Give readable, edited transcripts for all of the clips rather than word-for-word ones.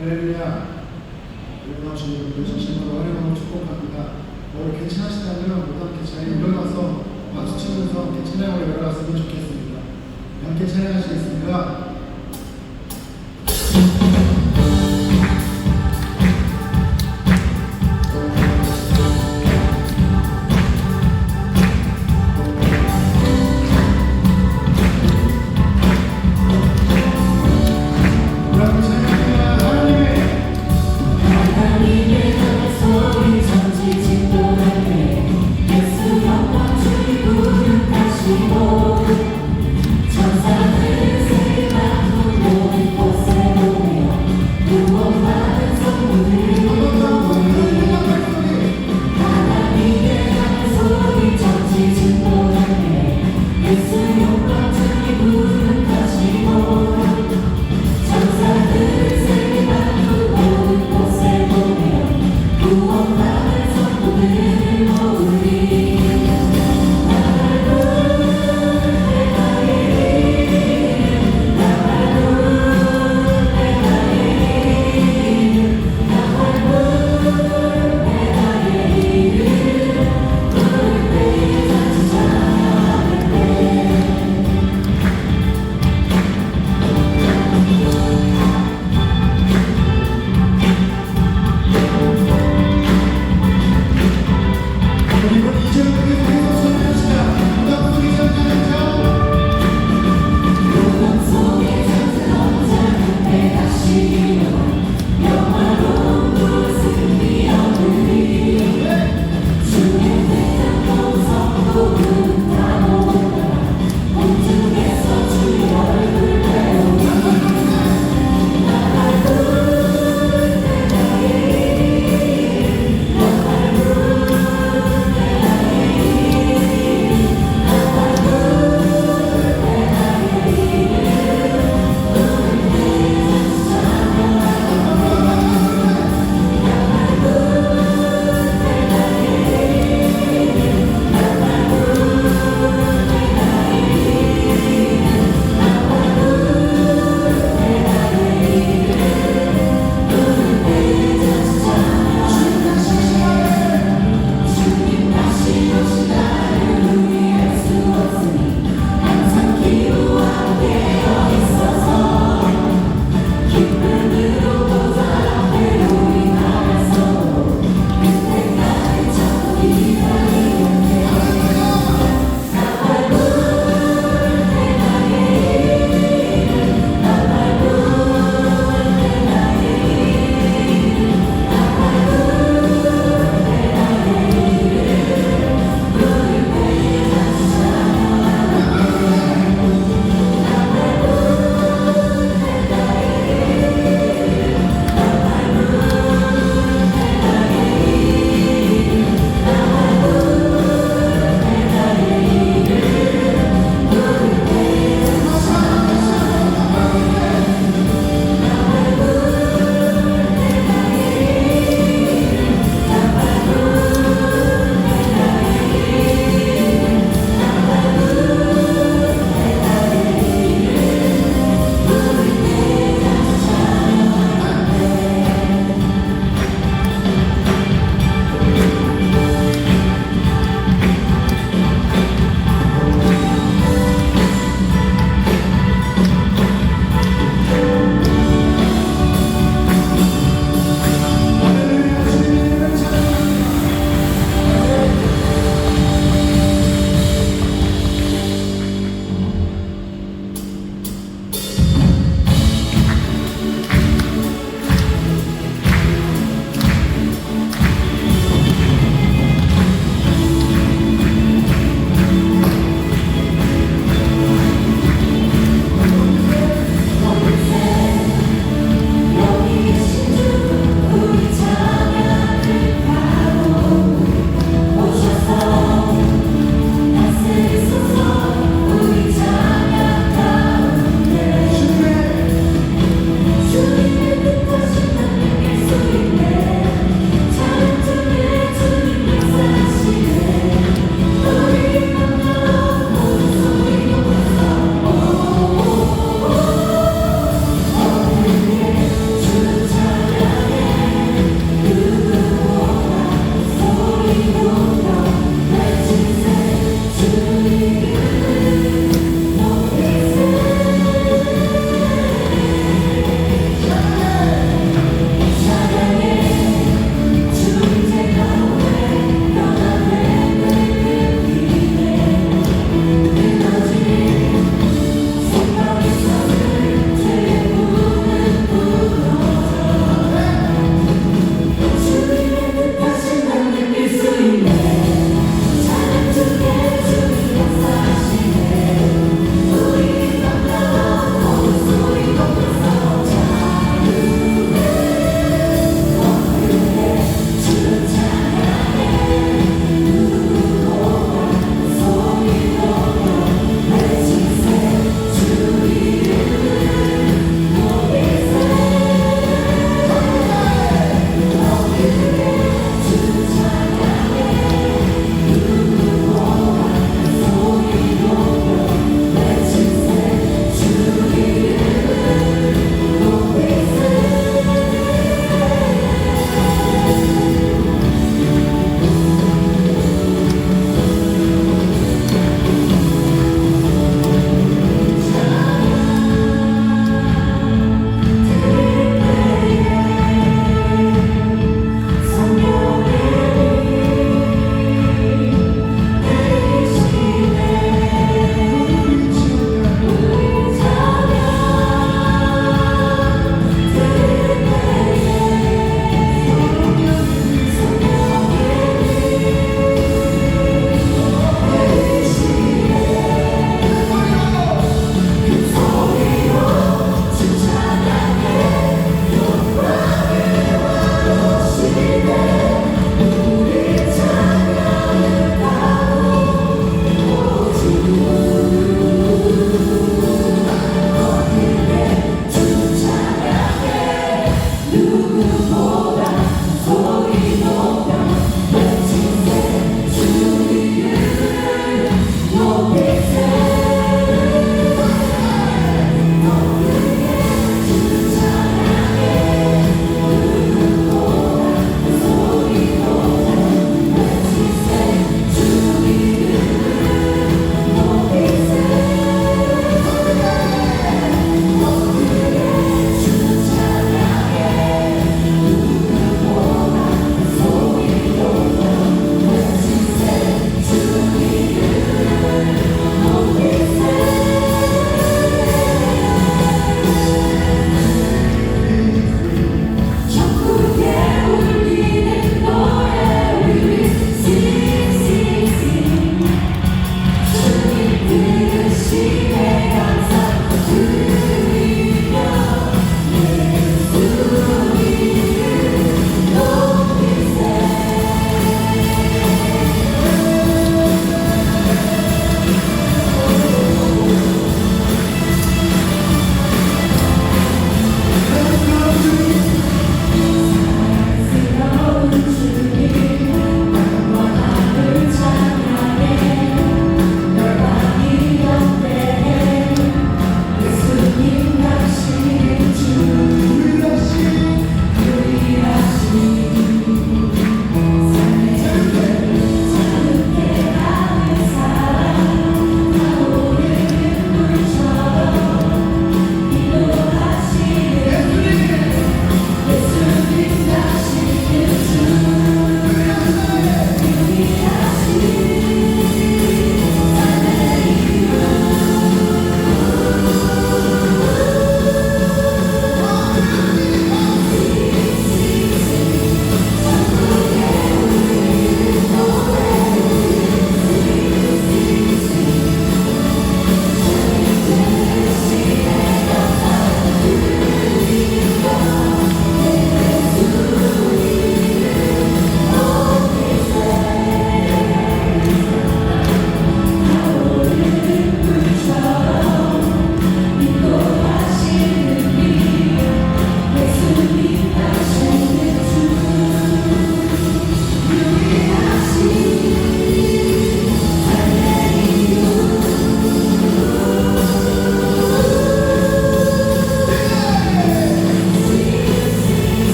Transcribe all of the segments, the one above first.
할렐루야. 우리가 주님을 진심으로 활용하고 축복합니다. 오늘 괜찮으시다면 모두 함께 잘 일어나서 박수 치면서 함께 찬양으로 일어났으면 좋겠습니다. 함께 찬양하시겠습니다. 천사들 세마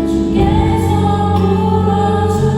주께서 불러주셨으니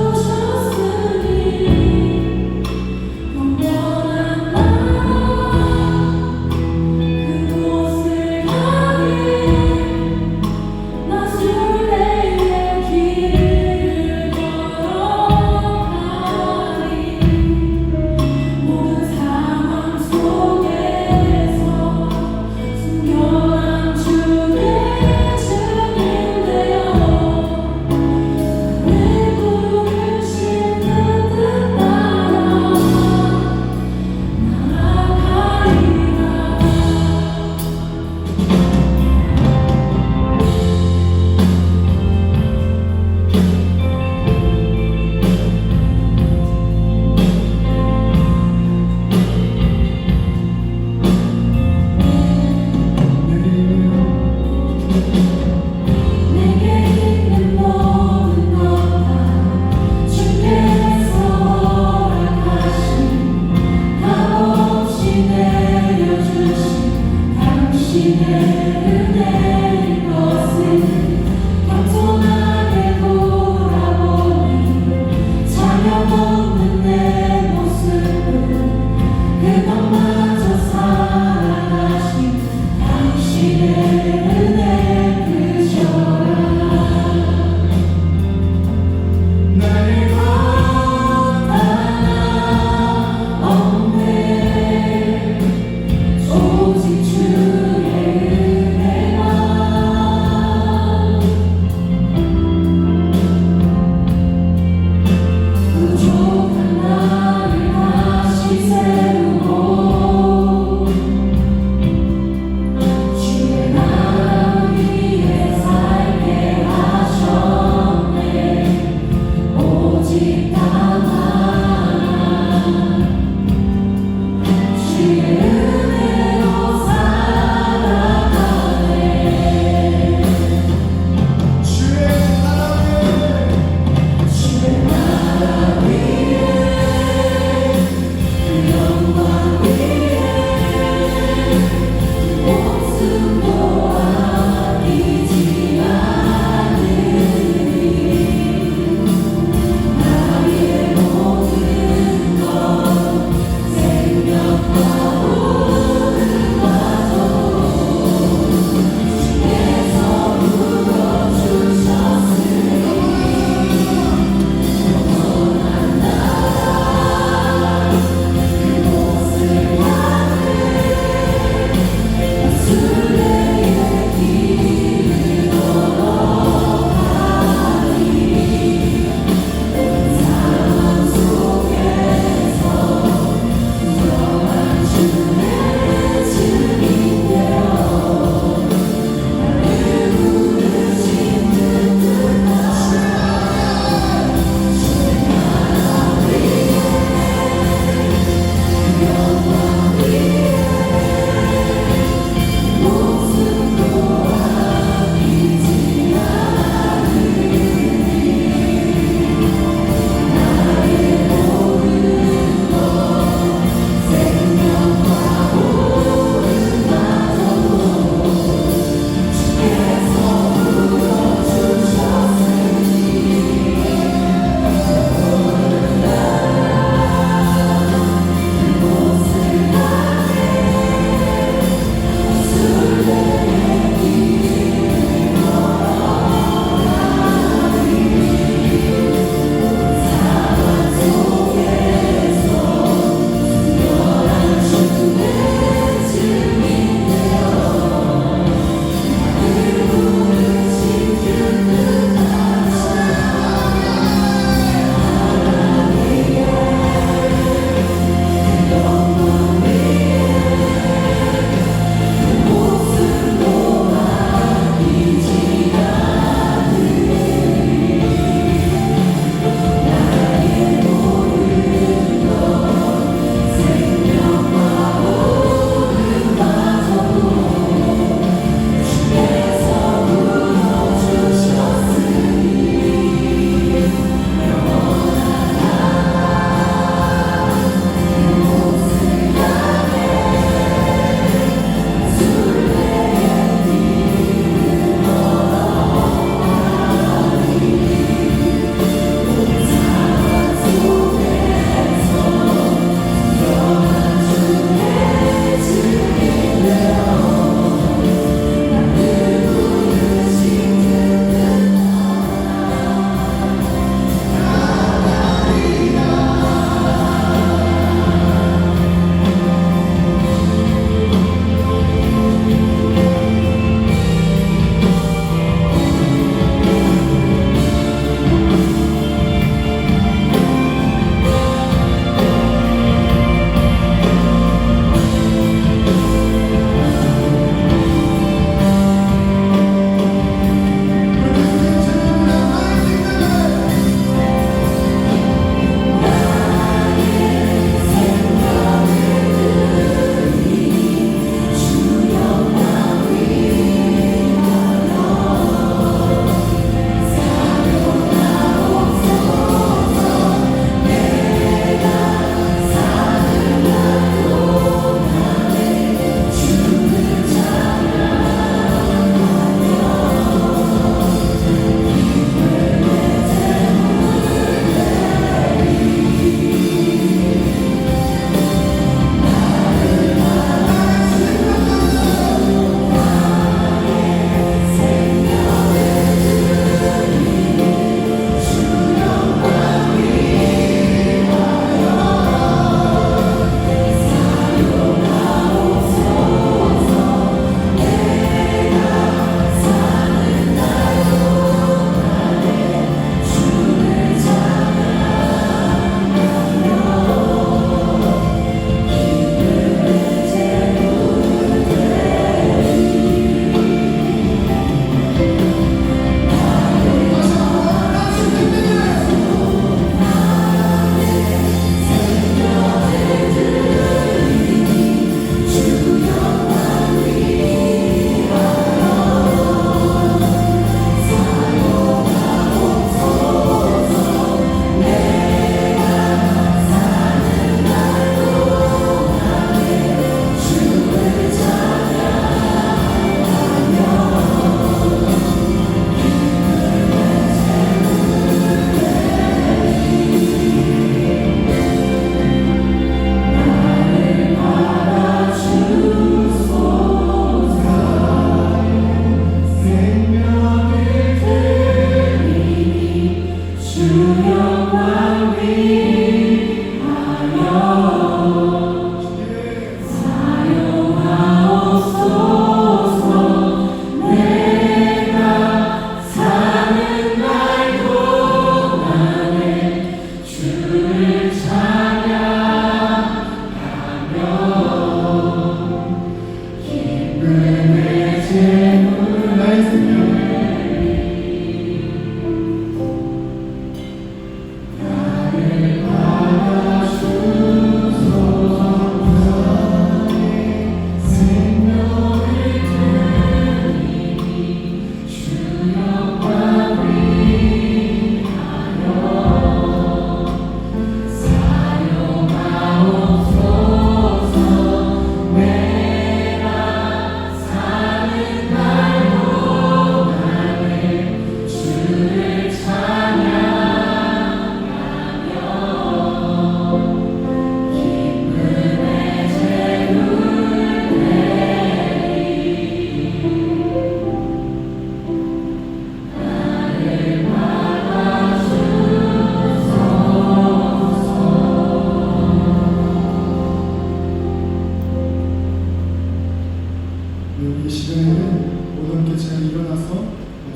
시간에는 모든 개체가 일어나서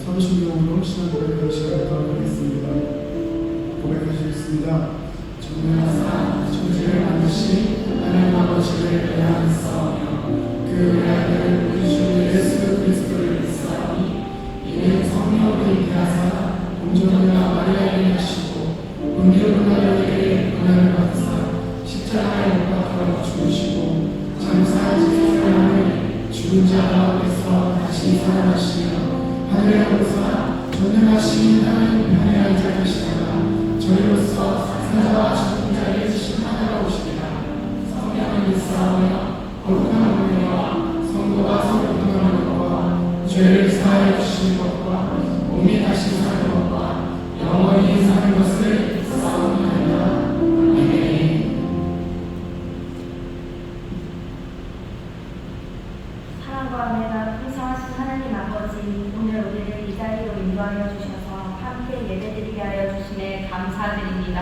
사도신경으로 신앙 고백하는 시간을 하겠습니다. 고백하시겠습니다. 전능하사 천지를 만드신 하나님 아버지를 대하였사오며 그 외아들 우리 주 예수 그리스도를 믿사오니 이는 성령으로 잉태하사 온전하여 마리아에게 하시고 본디오 빌라도에게 고난을 받으사 십자가에 못 박혀 죽으시고 장사하신 사람을 죽은 자 가운데서 다시 살아나시며 하늘에 오르사 전능하신 하나님 편에 앉아 계시다가 저희로서 산자와 죽은 자를 심판하러 오시리라. 성령을 믿사오며 거룩한 은혜와 성도가 서로 동행하는 것과 죄를 사하여 주시는 것과 몸이 다시 사는 것과 영원히 사는 것을 믿사옵나이다. 아멘. 사랑과 은혜가 풍성하신 하나님 아버지, 오늘 우리를 이 자리로 인도하여 주셔서 함께 예배드리게 하여 주심에 감사드립니다.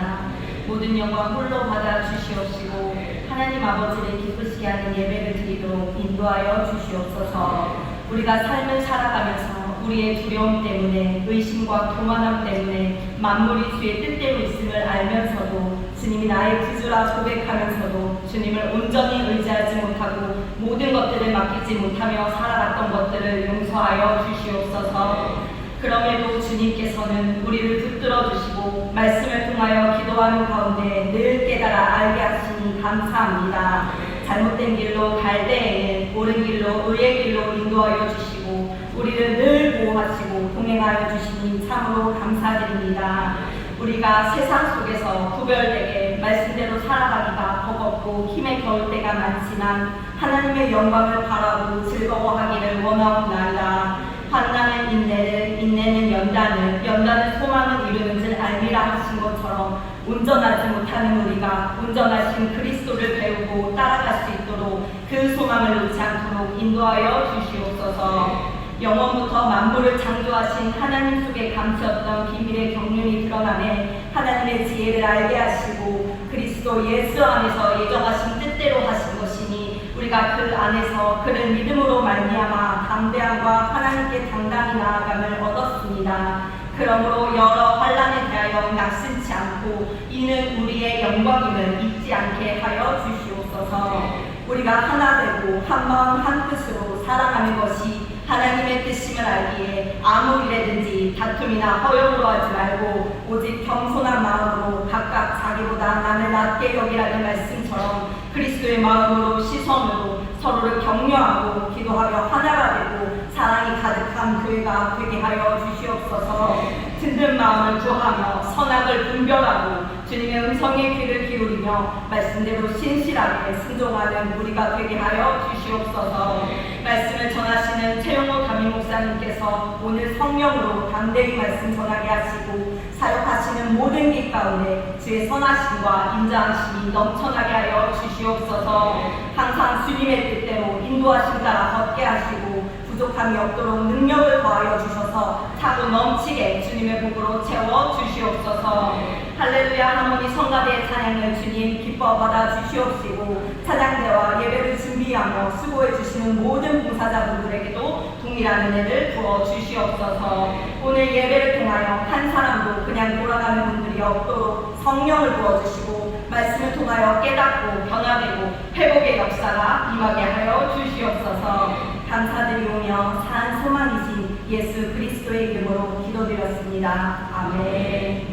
모든 영광 홀로 받아 주시옵시고 하나님 아버지를 기쁘시게 하는 예배를 드리도록 인도하여 주시옵소서. 우리가 삶을 살아가면서 우리의 두려움 때문에, 의심과 교만함 때문에 만물이 주의 뜻대로 있음을 알면서도, 주님이 나의 구주라 고백하면서도 주님을 온전히 의지하지 못하고 모든 것들을 맡기지 못하며 살아갔던 것들을 용서하여 주시옵소서. 그럼에도 주님께서는 우리를 붙들어 주시고 말씀을 통하여 기도하는 가운데 늘 깨달아 알게 하시니 감사합니다. 잘못된 길로 갈 때에는 옳은 길로, 의의 길로 인도하여 주시고 우리를 늘 보호하시고 동행하여 주시니 참으로 감사드립니다. 우리가 세상 속에서 구별되게 말씀대로 살아가기가 버겁고 힘에 겨울 때가 많지만 하나님의 영광을 바라고 즐거워하기를 원하옵나이다. 환난은 인내를, 인내는 연단을, 연단은 소망을 이루는 줄 알미라 하신 것처럼 온전하지 못하는 우리가 온전하신 그리스도를 배우고 따라갈 수 있도록 그 소망을 놓지 않도록 인도하여 주시옵소서. 영원부터 만물을 창조하신 하나님 속에 감추었던 비밀의 경륜이 드러나네 하나님의 지혜를 알게 하시고 그리스도 예수 안에서 예정하신 뜻대로 하신 것이니 우리가 그 안에서 그를 믿음으로 말미암아 담대함과 하나님께 당당히 나아감을 얻었습니다. 그러므로 여러 환난에 대하여 낙심치 않고 이는 우리의 영광임을 잊지 않게 하여 주시옵소서. 우리가 하나 되고 한 마음 한 뜻으로 살아가는 것이 하나님의 뜻임을 알기에 아무 일에든지 다툼이나 허용으로 하지 말고 오직 겸손한 마음으로 각각 자기보다 남을 낮게 여기라는 말씀처럼 그리스도의 마음으로 시선으로 서로를 격려하고 기도하며 하나가 되고 사랑이 가득한 교회가 되게 하여 주시옵소서. 든든 마음을 구하며 선악을 분별하고 주님의 음성에 귀를 기울이며 말씀대로 신실하게 순종하는 우리가 되게 하여 주시옵소서. 말씀을 전하시는 최용호 담임 목사님께서 오늘 성령으로 담대히 말씀 전하게 하시고 사역하시는 모든 길 가운데 주의 선하심과 인자하심이 넘쳐나게 하여 주시옵소서. 항상 주님의 뜻대로 인도하심 따라 걷게 하시고 부족함이 없도록 능력을 더하여 주셔서 차고 넘치게 주님의 복으로 채워 주시옵소서. 할렐루야 하모니 성가대의 찬양을 주님 기뻐 받아 주시옵시고 찬양대와 예배를 준비하며 수고해 주시는 모든 봉사자분들에게도 동일한 은혜를 부어 주시옵소서. 오늘 예배를 통하여 한 사람도 그냥 돌아가는 분들이 없도록 성령을 부어 주시고 말씀을 통하여 깨닫고 변화되고 회복의 역사가 임하게 하여 주시옵소서. 감사드리오며 산 소망이신 예수 그리스도의 이름으로 기도드렸습니다. 아멘.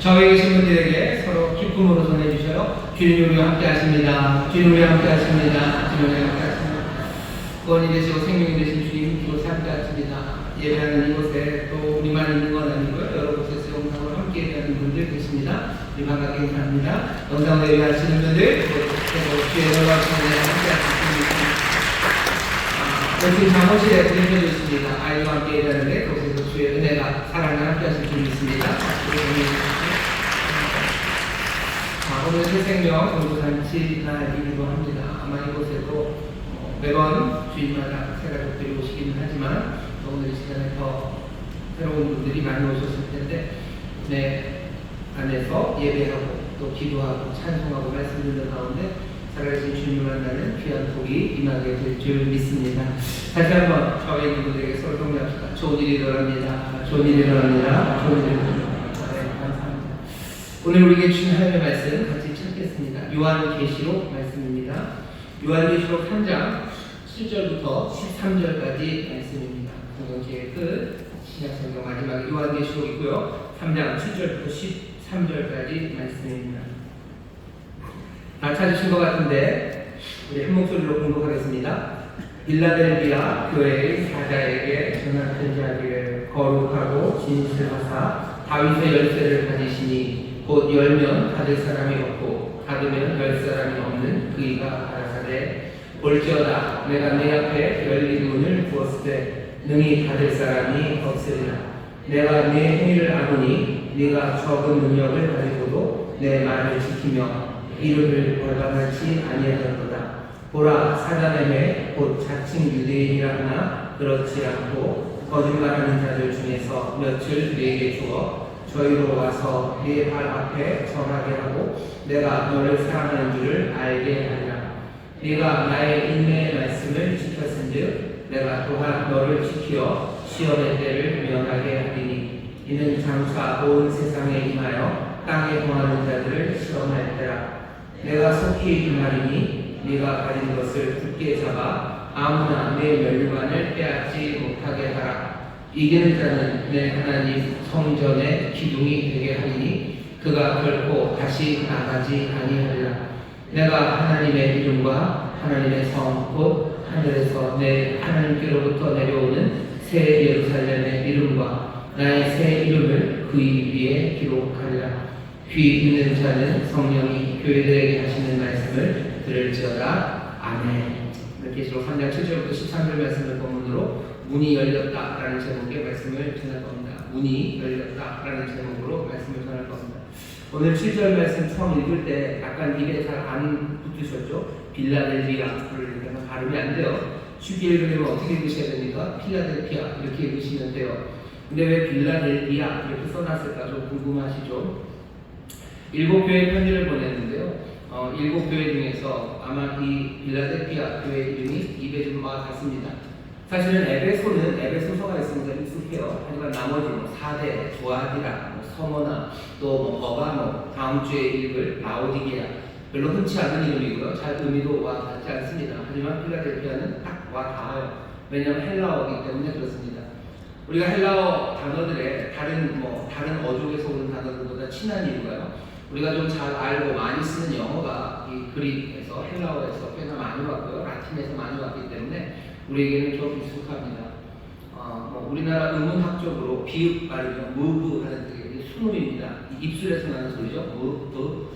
저에 계신 분들에게 서로 기쁨으로 전해주셔요. 주님 우리와 함께 하십니다. 주님 우리와 함께 하십니다. 주님 우리와 함께 하십니다. 구원이 되시고 생명이 되신 주님 이곳에 함께 하십니다. 예배하는 이곳에 또 우리만 있는 건 아니고요. 여러 곳에서 영상으로 함께 예배하는 분들 계십니다. 우리 반갑게 인사합니다. 영상으로 예배하시는 분들 그리고 주의 은혜와 함께 하십니다. 여기 잠옷실에 분리되어 있습니다. 아이와 함께 일하는데 거기서 주의 은혜가 사랑을 함께 하실 줄 믿습니다. 오늘 새생명 공부잔치 날이기도 합니다. 아마 이곳에도 매번 주일마다 새가족들이 오시기는 하지만 오늘 이 시간에 더 새로운 분들이 많이 오셨을 텐데 내 안에서 예배하고 또 기도하고 찬송하고 말씀 듣는 가운데 살아계신 주님을 만나는 귀한 복이 임하게 될 줄 믿습니다. 다시 한번 저희 있는 분들에게 서로 동의합시다. 좋은 일이 일어납니다. 좋은 일이 일어납니다. 좋은 일이 일어납니다. 네, 감사합니다. 오늘 우리에게 주신 하나님의 말씀 같이 찾겠습니다. 요한계시록 말씀입니다. 요한계시록 3장 7절부터 13절까지 말씀입니다. 성경책의 끝 신약성경 마지막에 요한계시록 있고요. 3장 7절부터 13절까지 말씀입니다. 다 찾으신 것 같은데 우리 한 목소리로 공독하겠습니다. 빌라델비아 교회의 사자에게 전한 편지하기를 거룩하고 진실하사 다윗의 열쇠를 가지시니 곧 열면 닫을 사람이 없고 닫으면 열 사람이 없는 그이가 가라사대 볼지어다 내가 네 앞에 열린 문을 부었을 때 능히 닫을 사람이 없으리라. 내가 네 행위를 아노니 네가 적은 능력을 가지고도 내 말을 지키며 이름을 벌받지 아니하였도다. 보라 사단의 매 곧 자칭 유대인이라 하나 그렇지 않고 거짓말하는 자들 중에서 몇을 네게 주어 저희로 와서 네 발 앞에 전하게 하고 내가 너를 사랑하는 줄을 알게 하리라. 네가 나의 인내의 말씀을 지켰은즉 내가 또한 너를 지켜 시험의 때를 면하게 하리니 이는 장차 온 세상에 임하여 땅에 거하는 자들을 시험할 때라. 내가 속히 말이니 네가 가진 것을 굳게 잡아 아무나 내 멸류관을 빼앗지 못하게 하라. 이기는 자는 내 하나님 성전의 기둥이 되게 하리니 그가 결코 다시 나가지 아니하리라. 내가 하나님의 이름과 하나님의 성 곧 하늘에서 내 하나님께로부터 내려오는 새 예루살렘의 이름과 나의 새 이름을 그 위에 기록하리라. 귀 있는 자는 성령이 교회들에게 하시는 말씀을 들을지어다. 아멘. 계시록 3장 7절부터 13절 말씀을 본문으로 문이 열렸다라는 제목의 말씀을 전할 겁니다. 문이 열렸다라는 제목으로 말씀을 전할 겁니다. 오늘 7절 말씀 처음 읽을 때 약간 입에 잘 안 붙으셨죠? 빌라델비아를 읽으면 발음이 안 돼요. 쉽게 읽으려면 어떻게 읽으셔야 됩니까? 필라델피아 이렇게 읽으시면 돼요. 근데 왜 빌라델비아 이렇게 써놨을까 좀 궁금하시죠? 7교회 편지를 보냈는데요. 7교회 중에서 아마 이 빌라델피아 교회 이름이 입에 좀 와닿습니다. 사실은 에베소서가 있으니까 익숙해요. 하지만 나머지 사대, 두아디라, 서머나 또 버가모, 다음 주에 읽을 라오디게아 별로 흔치 않은 이름이고요. 잘 의미도 와닿지 않습니다. 하지만 필라델피아는 딱 와닿아요. 왜냐하면 헬라어이기 때문에 그렇습니다. 우리가 헬라어 단어들의 다른 어족에서 오는 단어들보다 친한 이유가요. 우리가 좀 잘 알고 많이 쓰는 영어가 이 그릭에서 헬라어에서 꽤나 많이 왔고요. 라틴에서 많이 왔기 때문에 우리에게는 좀 익숙합니다. 우리나라 의문학적으로 비읍 발음이요. move 하는 뜻이 순음입니다. 입술에서 나는 소리죠. move.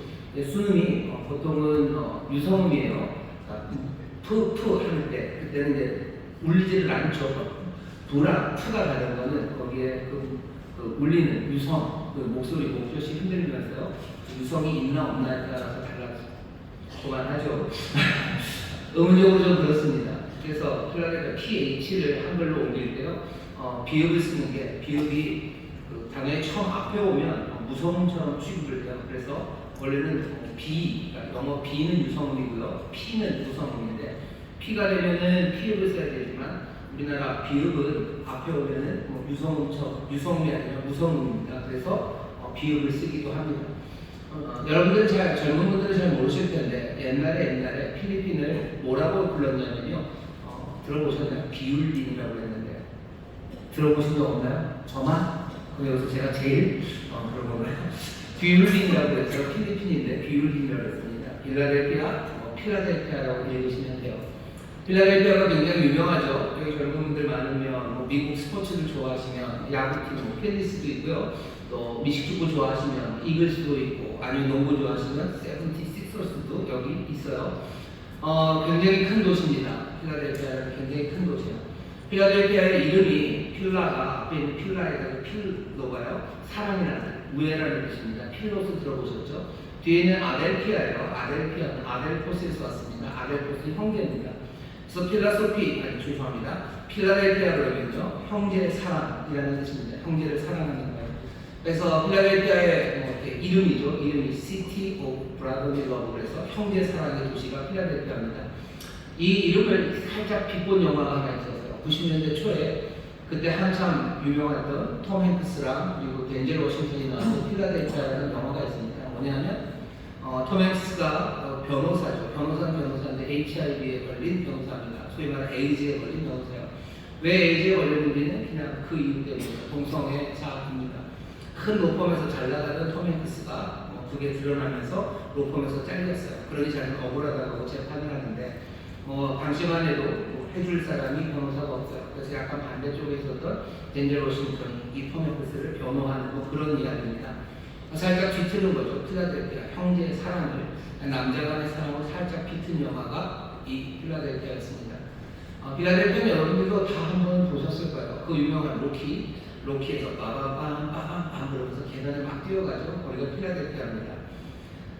순음이 보통은 유성음이에요. 푸 할 때 그때는 이제 울지를 않죠. 도랑 푸가 다른 거는 거기에 그 울리는 유성, 그 목소리, 목젖이 흔들리면서요. 유성이 있나 없나에 따라서 달라져요. 그만하죠. 의문적으로 좀 그렇습니다. 그래서 필라델피아 PH를 한글로 옮길 때요. 비읍을 쓰는 게 비읍이 당연히 처음 앞에 오면 무성음처럼 취급을 해요. 그래서 원래는 그러니까 영어 B는 유성음이고요. P는 무성음인데 P가 되면은 피읍을 써야 되지만 우리나라 비읍은 앞에 오면은 유성음이 아니라 무성음입니다. 그래서 비읍을 쓰기도 합니다. 여러분들 젊은 분들은 잘 모르실 텐데 옛날에 필리핀을 뭐라고 불렀냐면요. 들어보셨나요? 비율빈이라고 했는데 들어보신 적 없나요? 저만? 그래서 제가 제일 그런 건가요? 뷰율린이라고 해서 필리핀인데 뷰율린이라고 했습니다. 필라델피아, 필라델피아라고 읽으시면 돼요. 필라델피아가 굉장히 유명하죠. 여기 젊은 분들 많으면 미국 스포츠를 좋아하시면 야구팀 캔디스도 있고요. 또 미식축구 좋아하시면 이글스도 있고 아니면 농구 좋아하시면 세븐티식서스도 여기 있어요. 굉장히 큰 도시입니다. 필라델피아는 굉장히 큰 도시예요. 필라델피아의 이름이 필라가 앞에 있는 필라에다가 필로가요. 사랑이라는 우애라는 뜻입니다. 필로스 들어보셨죠? 뒤에 있는 아델피아예요. 아델피아는 아델포스에서 왔습니다. 아델포스 형제입니다. 그래서 필라소피, 죄송합니다. 필라델피아 그러면요. 형제 사랑이라는 뜻입니다. 형제를 사랑하는 거예요. 그래서 필라델피아의 이름이죠. 이름이 City of Brotherly Love 그래서 형제 사랑의 도시가 필라델피아입니다. 이 이름을 살짝 비꼰 영화가 하나 있었어요. 90년대 초에 그때 한참 유명했던 톰 행크스랑 그리고 덴젤 워싱턴이 나왔던 필라델피아라는 영화가 있습니다. 뭐냐면 톰 행크스가 변호사죠. 변호사인데 HIV에 걸린 변호사입니다. 소위 말하는 에이즈에 걸린 변호사예요. 왜 에이즈에 걸렸는지는 그냥 그 이유 때문입니다. 동성애자입니다. 큰 로펌에서 잘 나가던 톰 행크스가 그게 드러나면서 로펌에서 잘렸어요. 그러니 자기는 억울하다고 재판을 하는데 당시만 해도 해줄 사람이 변호사가 없어요. 그래서 약간 반대쪽에 있었던 덴젤 워싱턴이 이 톰 행크스를 변호하는 그런 이야기입니다. 살짝 뒤트는 거죠. 필라델피아 형제의 사랑을 남자 간의 사랑을 살짝 비튼 영화가 이 필라델피아였습니다. 필라델피아는 여러분들도 다 한번 보셨을 거예요. 그 유명한 로키에서 빠밤빰 그러면서 계단을 막 뛰어가죠. 거기가 필라델피아입니다.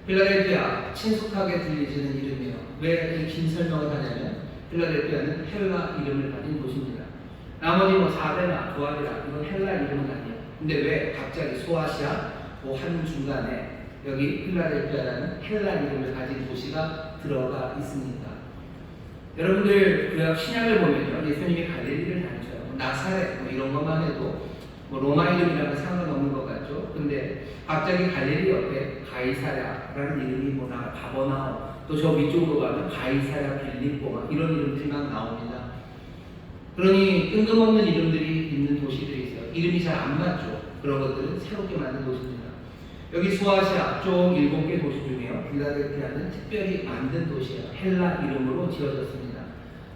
필라델피아 친숙하게 들리시는 이름이에요. 왜 이 긴 설명을 하냐면 필라델피아는 헬라 이름을 가진 도시입니다. 나머지 사베나 도안이라 이건 헬라 이름은 아니에요. 근데 왜 갑자기 소아시아 한 중간에 여기 필라델피아라는 헬라 이름을 가진 도시가 들어가 있습니다. 여러분들 구약 신약을 보면요. 예수님이 갈릴리를 다니셔요. 나사렛 이런 것만 해도 로마 이름이라면 상관없는 것 같죠. 근데 갑자기 갈릴리 옆에 가이사랴라는 이름이 바버나오 또 저 위쪽으로 가면 가이사랴 빌립보 이런 이름들이 막 나옵니다. 그러니 뜬금없는 이름들이 있는 도시들이 있어요. 이름이 잘 안 맞죠. 그런 것들은 새롭게 만든 도시입니다. 여기 소아시아 쪽 7개 도시 중에요. 필라델피아는 특별히 만든 도시예요. 헬라 이름으로 지어졌습니다.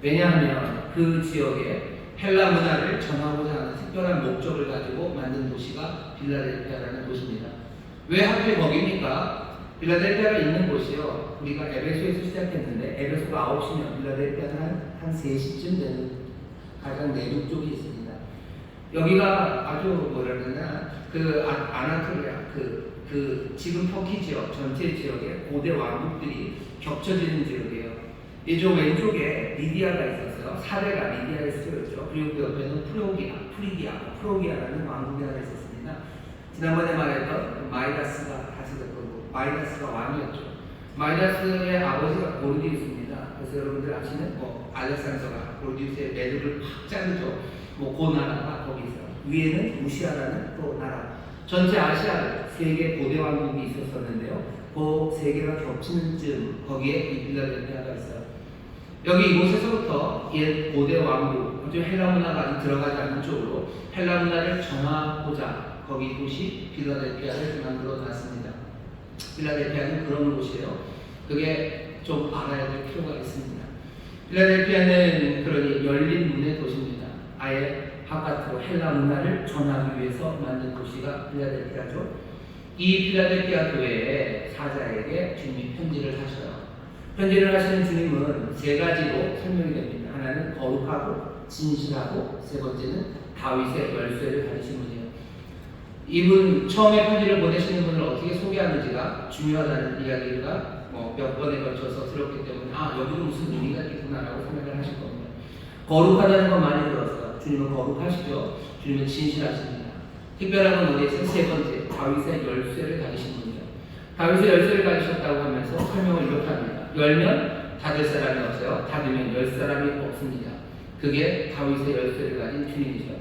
왜냐하면 그 지역에 헬라 문화를 전하고자 하는 특별한 목적을 가지고 만든 도시가 필라델피아라는 도시입니다. 왜 하필 거기입니까? 필라델피아가 있는 곳이요. 우리가 에베소에서 시작했는데 에베소가 9시면 필라델피아는 한 3시쯤 되는 가장 내륙 쪽이 있습니다. 여기가 아주 뭐랄까나 아나토리아 지금 터키 지역 전체 지역에 고대 왕국들이 겹쳐지는 지역이에요. 이쪽 왼쪽에 리디아가 있었어요. 사대가 리디아의 수도였죠. 그리고 그 옆에는 프로기아라는 왕국이 하나 있었습니다. 지난번에 말했던 마이다스가 다스렸던 마이다스가 왕이었죠. 마이다스의 아버지가 고르디우스입니다. 그래서 여러분들 아시는 알렉산더가 고르디우스의 매듭을 확 자르죠. 그 나라가 거기 있어요. 위에는 루시아라는 또 나라. 전체 아시아에 3개 고대 왕국이 있었었는데요. 그 3개가 겹치는 쯤 거기에 이 필라델피아가 있어요. 여기 이곳에서부터 옛 고대 왕국, 아주 헬라 문화가 아직 들어가지 않는 쪽으로 헬라 문화를 전하고자 거기 도시 필라델피아를 만들어 놨습니다. 필라델피아는 그런 곳이에요. 그게 좀 알아야 될 필요가 있습니다. 필라델피아는 그러니 열린 문의 도시입니다. 아예 바깥으로 헬라 문화를 전하기 위해서 만든 도시가 필라델피아죠. 이 필라델피아 교회의 사자에게 주님이 편지를 하셔요. 편지를 하시는 주님은 3가지로 설명이 됩니다. 하나는 거룩하고 진실하고, 3번째는 다윗의 열쇠를 가지신 분이에요. 이분 처음에 편지를 보내시는 분을 어떻게 소개하는지가 중요하다는 이야기가 몇 번에 걸쳐서 들었기 때문에 여기도 무슨 의미가 있구나라고 생각을 하실 겁니다. 거룩하다는 건 많이 들었어요. 주님은 거룩하시죠. 주님은 진실하십니다. 특별한 건 어디에서 3번째 다윗의 열쇠를 가지신 분이죠. 다윗의 열쇠를 가지셨다고 하면서 설명을 이렇게 합니다. 열면 닫을 사람이 없어요. 닫으면 열 사람이 없습니다. 그게 다윗의 열쇠를 가진 주님이죠.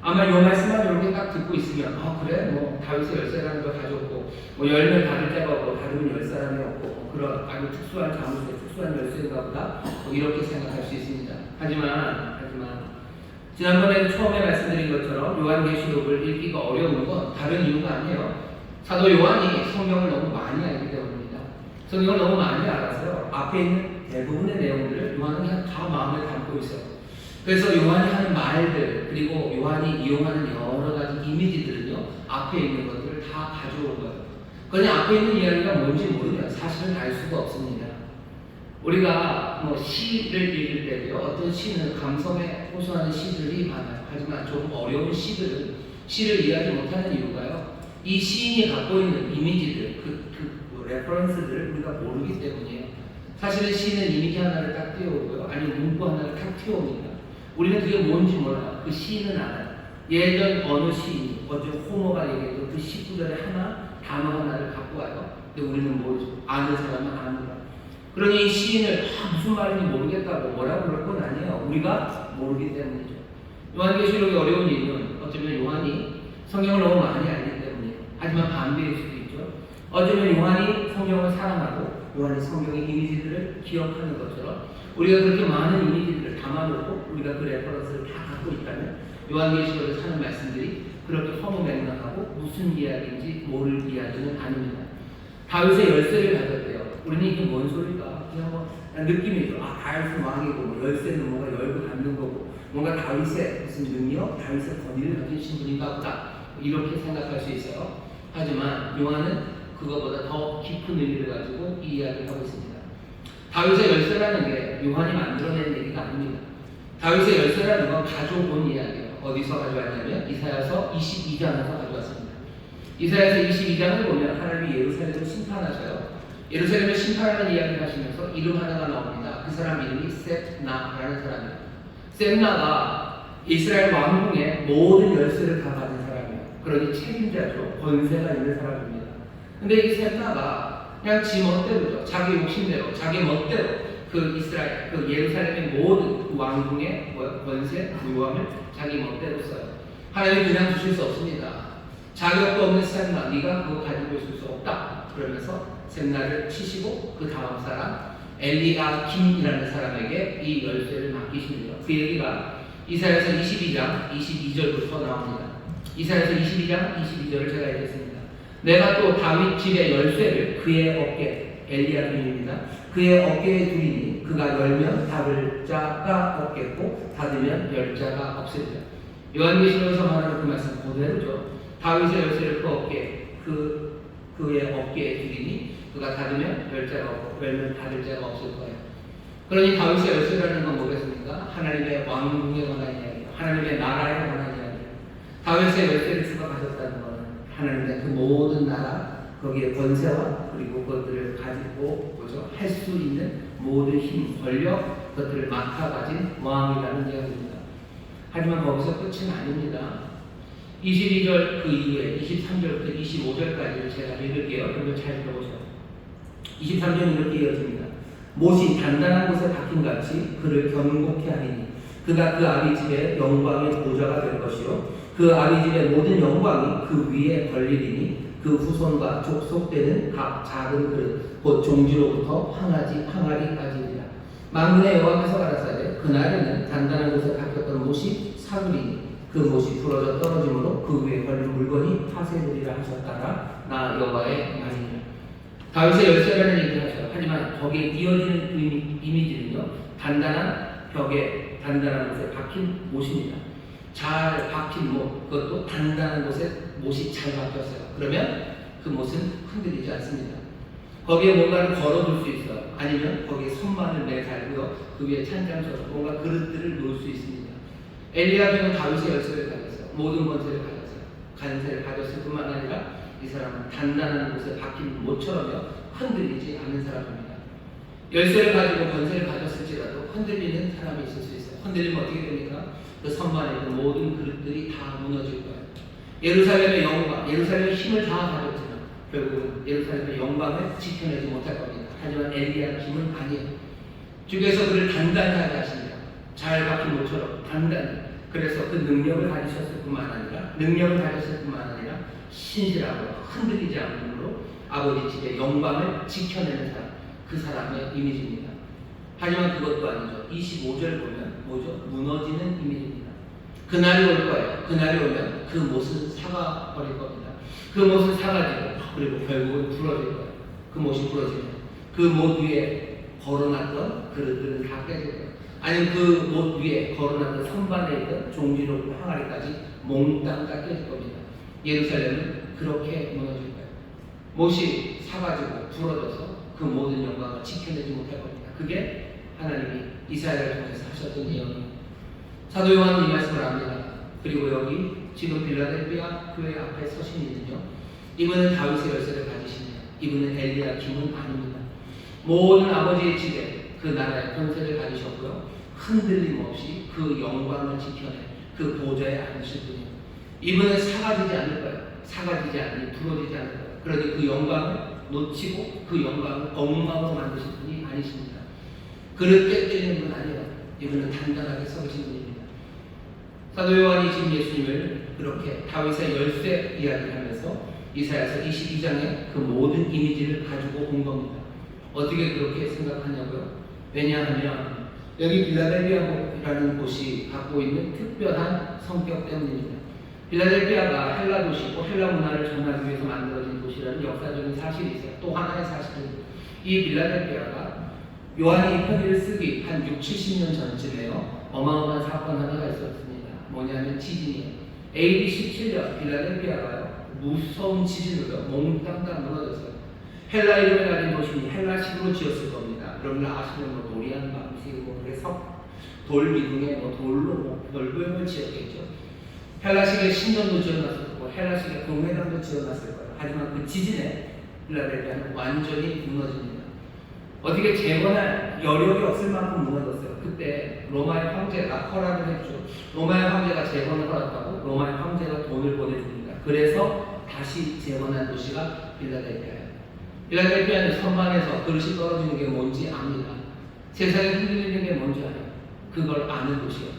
아마 이 말씀만 이렇게 딱 듣고 있으면 그래 다윗의 열쇠라는 걸 가졌고 열면 닫을 데가 없고 닫으면 열 사람이 없고 그런 아주 특수한 자물쇠, 특수한 열쇠인가 보다 이렇게 생각할 수 있습니다. 하지만 지난번에 처음에 말씀드린 것처럼 요한계시록을 읽기가 어려운 건 다른 이유가 아니에요. 사도 요한이 성경을 너무 많이 알기 때문입니다. 성경을 너무 많이 알아서요. 앞에 있는 대부분의 내용들을 요한은 그냥 다 마음에 담고 있어요. 그래서 요한이 하는 말들 그리고 요한이 이용하는 여러 가지 이미지들은요. 앞에 있는 것들을 다 가져온 거예요. 그냥 앞에 있는 이야기가 뭔지 모르면 사실은 알 수가 없습니다. 우리가 뭐 시를 읽을 때도요. 어떤 시는 감성에 호소하는 시들이 많아요. 하지만 좀 어려운 시들은 시를 이해하지 못하는 이유가요. 이 시인이 갖고 있는 이미지들, 레퍼런스들을 우리가 모르기 때문이에요. 사실은 시는 이미지 하나를 딱 띄워오고요. 아니면 문구 하나를 딱 띄워옵니다. 우리는 그게 뭔지 몰라요. 그 시인은 알아요. 예전 어느 시인이, 어제 호모가 얘기했던 그 19절에 단어 하나를 갖고 와요. 근데 우리는 모르죠. 아는 사람은 압니다. 그러니 이 시인을 무슨 말인지 모르겠다고 뭐라고 그럴 건 아니에요. 우리가 모르기 때문이죠. 요한계시록이 어려운 이유는 어쩌면 요한이 성경을 너무 많이 알기 때문이에요. 하지만 반대일 수도 있죠. 어쩌면 요한이 성경을 사랑하고 요한이 성경의 이미지들을 기억하는 것처럼 우리가 그렇게 많은 이미지들을 담아놓고 우리가 그 레퍼런스를 다 갖고 있다면 요한계시록에서 하는 말씀들이 그렇게 허무맹랑하고 무슨 이야기인지 모를 이야기는 아닙니다. 다윗의 열쇠를 가졌대요. 우리는 이게 뭔 소리가? 그냥 뭐 느낌이죠. 다윗은 왕이고 뭐 열쇠는 뭔가 열고 닫는 거고 뭔가 다윗의 무슨 능력, 다윗의 권위를 가진 신분인가 보다 이렇게 생각할 수 있어요. 하지만 요한은 그거보다 더 깊은 의미를 가지고 이 이야기를 하고 있습니다. 다윗의 열쇠라는 게 요한이 만들어낸 얘기가 아닙니다. 다윗의 열쇠라는 건 가져온 이야기예요. 어디서 가져왔냐면 이사야서 22장에서 가져왔습니다. 이사야서 22장을 보면 하나님이 예루살렘을 심판하셔요. 예루살렘을 심판하는 이야기를 하시면서 이름 하나가 나옵니다. 그 사람 이름이 셉나라는 사람이에요. 셉나가 이스라엘 왕궁의 모든 열쇠를 다 가진 사람이에요. 그러니 책임자죠. 권세가 있는 사람입니다. 근데 이 셉나가 그냥 지 멋대로죠. 자기 욕심대로, 자기 멋대로 그 이스라엘, 그 예루살렘의 모든 그 왕궁의 권세, 무효함을 자기 멋대로 써요. 하나님이 그냥 주실 수 없습니다. 자격도 없는 셈나, 네가 그거 가지고 있을 수 없다. 그러면서 셈나를 치시고 그 다음 사람 엘리야김이라는 사람에게 이 열쇠를 맡기십니다. 그 얘기가 이사야서 22장 22절부터 나옵니다. 이사야서 22장 22절을 제가 읽겠습니다. 내가 또 다윗 집의 열쇠를 그의 어깨, 엘리야김입니다. 그의 어깨에 두리니 그가 열면 닫을 자가 없겠고 닫으면 열 자가 없으리라. 요한계시록에서 말하는 그 말씀 그대로죠. 다윗의 열쇠를 그 어깨, 그의 어깨에 두리니 그가 닫으면 열 자가 없고 열면 닫을 자가 없을 거예요. 그러니 다윗의 열쇠라는 건 뭐겠습니까? 하나님의 왕궁에 관한 이야기예요. 하나님의 나라에 관한 이야기예요. 다윗의 열쇠를 주가 가졌다는 것은 하나님의 그 모든 나라, 거기에 권세와 그리고 그것들을 가지고 할 수 있는 모든 힘, 권력, 그것들을 맡아 가진 왕이라는 이야기입니다. 하지만 거기서 끝은 아닙니다. 22절 그 이후에 23절부터 25절까지를 제가 읽을게요. 여러분 잘 들어보세요. 23절은 이렇게 이어집니다. 못이 단단한 곳에 박힌같이 그를 견고케 하리니 그가 그 아비 집의 영광의 보좌가 될 것이요 그 아비 집의 모든 영광이 그 위에 걸리리니 그 후손과 족속되는 각 작은 그릇 곧 종지로부터 항아리까지니라. 만군의 여호와께서 가라사대 그날에는 단단한 곳에 박혔던 못이 사그리니 그 못이 부러져 떨어짐으로 그 위에 걸린 물건이 파쇄되리라 하셨다라. 나 여호와의 말이니라. 다윗의 열쇠라는 얘기를 하죠. 하지만 거기에 이어지는 이미지는요, 단단한 벽에 단단한 곳에 박힌 못입니다. 잘 박힌 못, 그것도 단단한 곳에 못이 잘 박혔어요. 그러면 그 못은 흔들리지 않습니다. 거기에 뭔가를 걸어둘 수 있어요. 아니면 거기에 손만을 매달고요, 그 위에 찬장처럼 뭔가 그릇들을 놓을 수 있습니다. 엘리야kim은 다윗의 열쇠를 가졌어요. 모든 권세를 가졌어요. 간세를 가졌을 뿐만 아니라 이 사람은 단단한 곳에 박힌 못처럼요 흔들리지 않는 사람입니다. 열쇠를 가지고 권세를 가졌을지라도 흔들리는 사람이 있을 수 있어요. 흔들리면 어떻게 됩니까? 그 선반에 있는 모든 그릇들이 다 무너질 거예요. 예루살렘의 영광, 예루살렘의 힘을 다 가졌지만 결국은 예루살렘의 영광을 지켜내지 못할 겁니다. 하지만 엘리야킴은 아니에요. 주께서 그를 단단히 하게 하십니다. 잘 박힌 못처럼 단단히. 그래서 그 능력을 가지셨을 뿐만 아니라 신실하고 흔들리지 않으므로 아버지 집의 영광을 지켜내는 사람, 그 사람의 이미지입니다. 하지만 그것도 아니죠. 25절 보면 뭐죠? 무너지는 이미지입니다. 그 그날이 올 거예요. 그날이 오면 그 못은 사가버릴 겁니다. 그 못은 사가지고 그리고 결국은 부러질 거예요. 그 못이 부러지면 그 못 위에 걸어놨던 그릇들은 다 깨질 거예요. 아니면 그 못 위에 걸어놨던 선반에 있던 종지로 항아리까지 몽땅 다 깨질 겁니다. 예루살렘은 그렇게 무너질 거예요. 못이 사가지고 부러져서 그 모든 영광을 지켜내지 못할 겁니다. 그게 하나님이 이사야를 통해서 하셨던 예언입니다. 사도 요한은 이 말씀을 합니다. 그리고 여기 지금 빌라델비아 교회 앞에 서신 이는요, 이분은 다윗의 열쇠를 가지시며 이분은 엘리야김은 아닙니다. 모든 아버지의 집에 그 나라의 권세를 가지셨고요, 흔들림 없이 그 영광을 지켜내 그 보좌에 앉으실 분이에요. 이분은 사가지지 않을 거예요. 사가지지 않으니 부러지지 않을 거예요. 그러니 그 영광을 놓치고 그 영광을 엉망으로 만드실 분이 아니십니다. 그릇 깨뜨리는 분 아니에요. 이분은 단단하게 서신 분입니다. 사도 요한이 지금 예수님을 그렇게 다윗의 열쇠 이야기를 하면서 이사야서 22장에 그 모든 이미지를 가지고 온 겁니다. 어떻게 그렇게 생각하냐고요? 왜냐하면 여기 빌라델비아라는 곳이 갖고 있는 특별한 성격 때문입니다. 빌라델비아가 헬라 도시고 헬라 문화를 전하기 위해서 만들어진 도시라는 역사적인 사실이 있어요. 또 하나의 사실은 이 빌라델비아가 요한이 이 편지를 쓰기 한 6, 70년 전쯤에요, 어마어마한 사건 하나가 있었습니다. 뭐냐면 지진이에요. AD 17년 빌라델비아가요, 무서운 지진으로 몽땅 다 무너졌어요. 헬라 이름을 가진 도시니 헬라식으로 지었을 겁니다. 여러분 아시는 뭐 도리안 방식, 뭐 그래서 돌 기둥에 뭐 돌로 별별을 지었겠죠. 헬라식의 신전도 지어놨을 거고 헬라식의 동회당도 지어놨을 거예요. 하지만 그 지진에 빌라델비아는 완전히 무너집니다. 어떻게 재건할 여력이 없을 만큼 무너졌어요. 그때 로마의 황제가 허락을 했죠. 로마의 황제가 재건을 허락하고 로마의 황제가 돈을 보내줍니다. 그래서 다시 재건한 도시가 빌라델비아예요. 빌라델비아는 선방에서 그릇이 떨어지는 게 뭔지 압니다. 세상에 흔들리는 게 뭔지 알아요. 그걸 아는 도시예요.